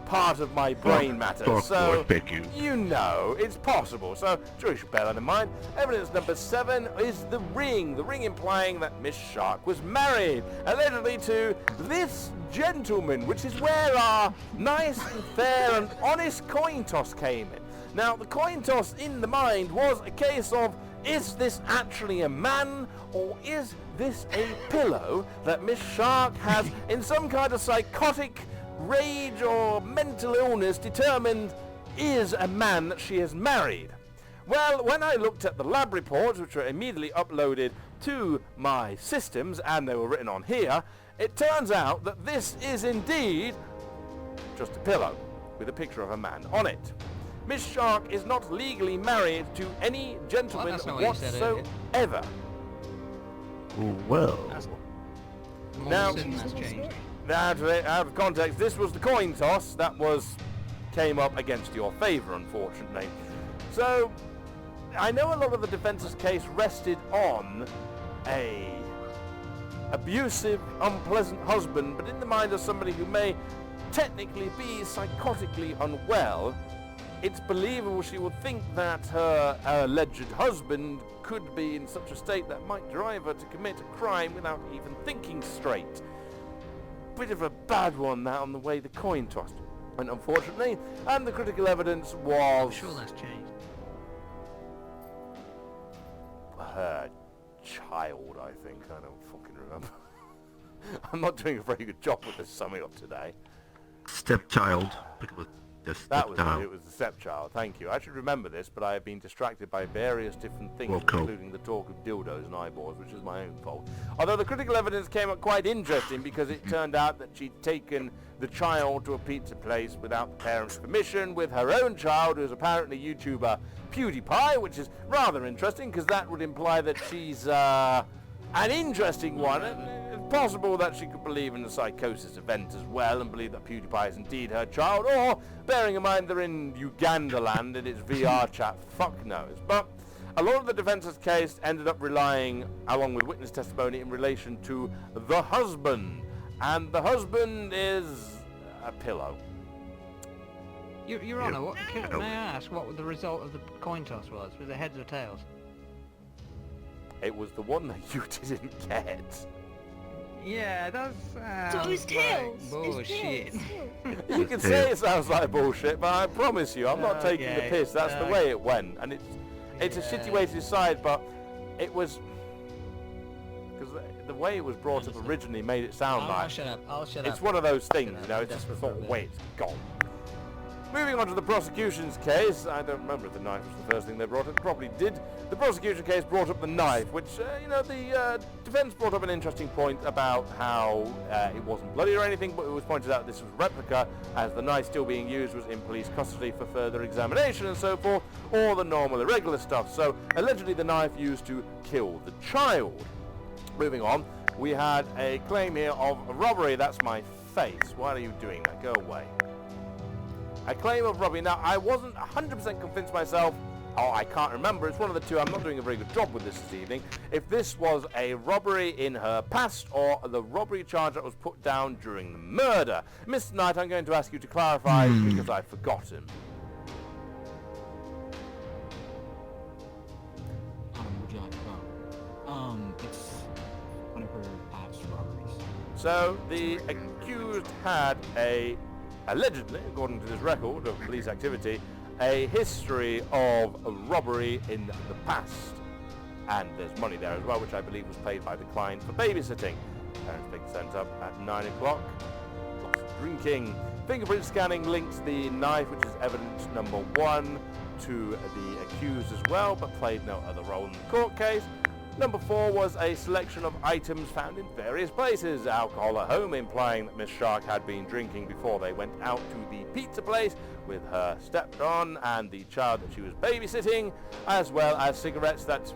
part of my brain matter. So, you know, it's possible. So, jury should bear that in mind. Evidence number 7 is the ring. The ring implying that Miss Shark was married, allegedly to this gentleman, which is where our nice and fair and honest coin toss came in. Now, the coin toss in the mind was a case of, is this actually a man, or is this a pillow that Miss Shark has, in some kind of psychotic rage or mental illness, determined is a man that she has married? Well, when I looked at the lab reports, which were immediately uploaded to my systems, and they were written on here, it turns out that this is indeed just a pillow with a picture of a man on it. Miss Shark is not legally married to any gentleman that's not what you said whatsoever. Well. Now, That's changed. out of context, this was the coin toss that came up against your favour, unfortunately. So, I know a lot of the defence's case rested on a abusive, unpleasant husband, but in the mind of somebody who may technically be psychotically unwell, it's believable she would think that her alleged husband could be in such a state that might drive her to commit a crime without even thinking straight. Bit of a bad one, that, on the way the coin tossed went, unfortunately, and the critical evidence was... I'm sure that's changed. Her child, I think. I don't fucking remember. I'm not doing a very good job with this summing up today. Stepchild. That was it. It was the stepchild. Thank you. I should remember this, but I have been distracted by various different things, including the talk of dildos and eyeballs, which is my own fault. Although the critical evidence came up quite interesting because it turned out that she'd taken the child to a pizza place without the parents' permission, with her own child, who's apparently YouTuber PewDiePie, which is rather interesting because that would imply that she's an interesting one. It's possible that she could believe in the psychosis event as well and believe that PewDiePie is indeed her child, or, bearing in mind they're in Uganda land and it's VRchat, fuck knows. But a lot of the defence's case ended up relying, along with witness testimony, in relation to the husband. And the husband is a pillow. Your Honour, may I ask what the result of the coin toss was? Was it heads or tails? It was the one that you didn't get. Yeah, that's... So it was tails. Bullshit. You can say it sounds like bullshit, but I promise you, I'm not taking the piss. That's the way it went. And it's a shitty way to decide, but it was... Because the way it was brought up originally made it sound like... I'll shut up. It's one of those things, you know, it's just the sort of way it's gone. Moving on to the prosecution's case, I don't remember if the knife was the first thing they brought up. It probably did. The prosecution case brought up the knife, which, the defense brought up an interesting point about how it wasn't bloody or anything, but it was pointed out this was replica, as the knife still being used was in police custody for further examination and so forth, all the normal irregular stuff. So, allegedly the knife used to kill the child. Moving on, we had a claim here of robbery. That's my face. Why are you doing that? Go away. A claim of robbery. Now, I wasn't 100% convinced myself. Oh, I can't remember. It's one of the two. I'm not doing a very good job with this evening. If this was a robbery in her past or the robbery charge that was put down during the murder. Mr. Knight, I'm going to ask you to clarify because I've forgotten. Would you like to go? It's one of her past robberies. So, the accused had allegedly, according to this record of police activity, a history of robbery in the past. And there's money there as well, which I believe was paid by the client for babysitting. Parents being sent up at 9 o'clock. Lots of drinking. Fingerprint scanning links the knife, which is evidence number 1, to the accused as well, but played no other role in the court case. Number 4 was a selection of items found in various places. Alcohol at home, implying that Miss Shark had been drinking before they went out to the pizza place with her stepson and the child that she was babysitting, as well as cigarettes that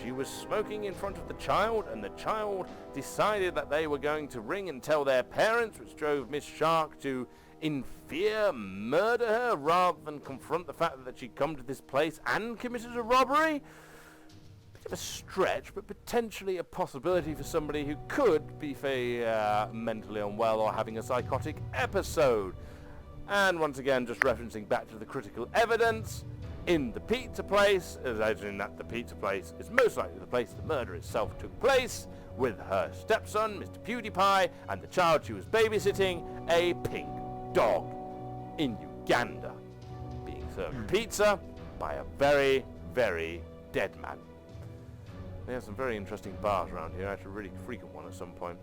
she was smoking in front of the child, and the child decided that they were going to ring and tell their parents, which drove Miss Shark to, in fear, murder her rather than confront the fact that she'd come to this place and committed a robbery. Of a stretch, but potentially a possibility for somebody who could be mentally unwell or having a psychotic episode. And once again, just referencing back to the critical evidence, in the pizza place, as in that the pizza place is most likely the place the murder itself took place, with her stepson, Mr. PewDiePie, and the child she was babysitting, a pink dog in Uganda, being served pizza by a very, very dead man. They have some very interesting bars around here. I should really frequent one at some point.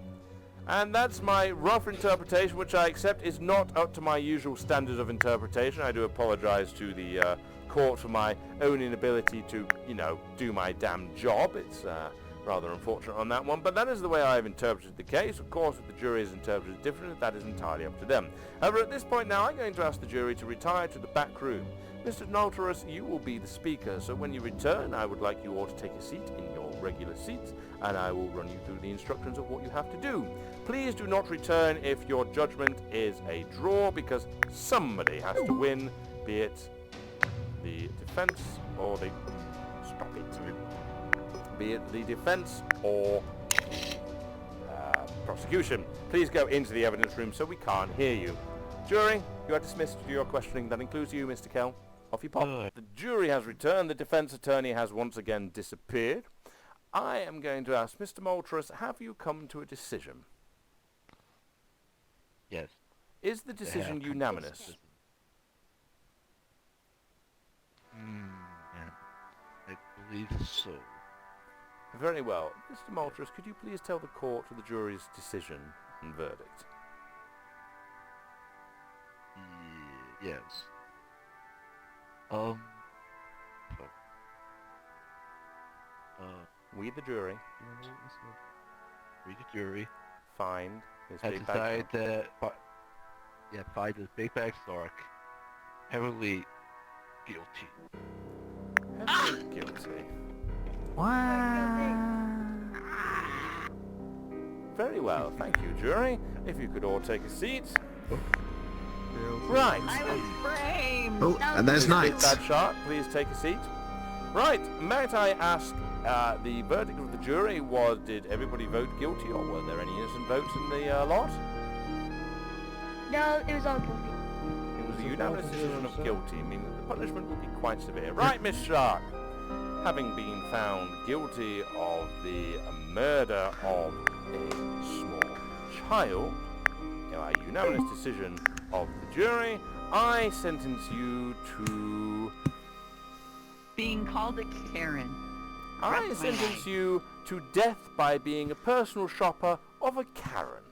And that's my rough interpretation, which I accept is not up to my usual standards of interpretation. I do apologize to the court for my own inability to, you know, do my damn job. It's rather unfortunate on that one, but that is the way I've interpreted the case. Of course, if the jury has interpreted it differently, that is entirely up to them. However, at this point now, I'm going to ask the jury to retire to the back room. Mr. Nolterus, you will be the speaker, so when you return, I would like you all to take a seat in your regular seats, and I will run you through the instructions of what you have to do. Please do not return if your judgment is a draw, because somebody has to win, be it the defense or the... Stop it. Be it the defense or prosecution. Please go into the evidence room so we can't hear you. Jury, you are dismissed to do your questioning. That includes you, Mr. Kell. Off you pop. The jury has returned. The defense attorney has once again disappeared. I am going to ask Mr. Moltres, have you come to a decision? Yes. Is the decision unanimous? I believe so. Very well. Mr. Moltres, could you please tell the court the jury's decision and verdict? Yes. We, the jury, We, the jury, find Ms. has decided that find this BigBadShark heavily guilty. Heavily guilty. Very well, thank you, jury. If you could all take a seat. Right. I was framed. Oh, and there's Knights. BigBadShark, please take a seat. Right, might I ask, the verdict of the jury was, did everybody vote guilty, or were there any innocent votes in the lot? No, it was all guilty. It was a unanimous decision of guilty, meaning that the punishment would be quite severe. Right, Miss Shark. Having been found guilty of the murder of a small child, a unanimous decision of the jury, I sentence you to... Being called a Karen. I sentence you to death by being a personal shopper of a Karen.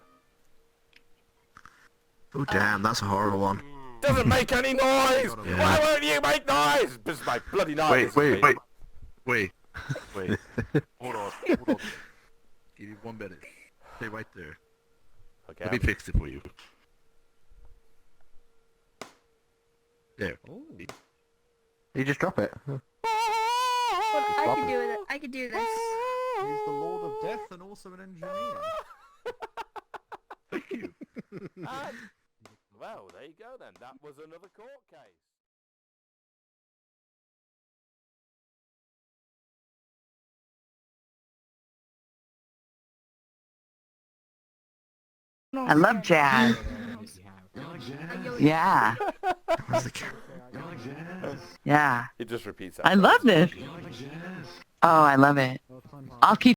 Oh damn, that's a horrible one. Doesn't make any noise! Yeah. Why won't you make noise? This is my bloody noise. Wait. Hold on. Give me 1 minute. Stay right there. Okay. Let me fix it for you. There. You just drop it. I can do it. I can do this. He's the Lord of Death and also an engineer. Thank you. Well, there you go then. That was another court case. I love jazz. Yeah. Yeah. It just repeats that. I love this. Oh, I love it. I'll keep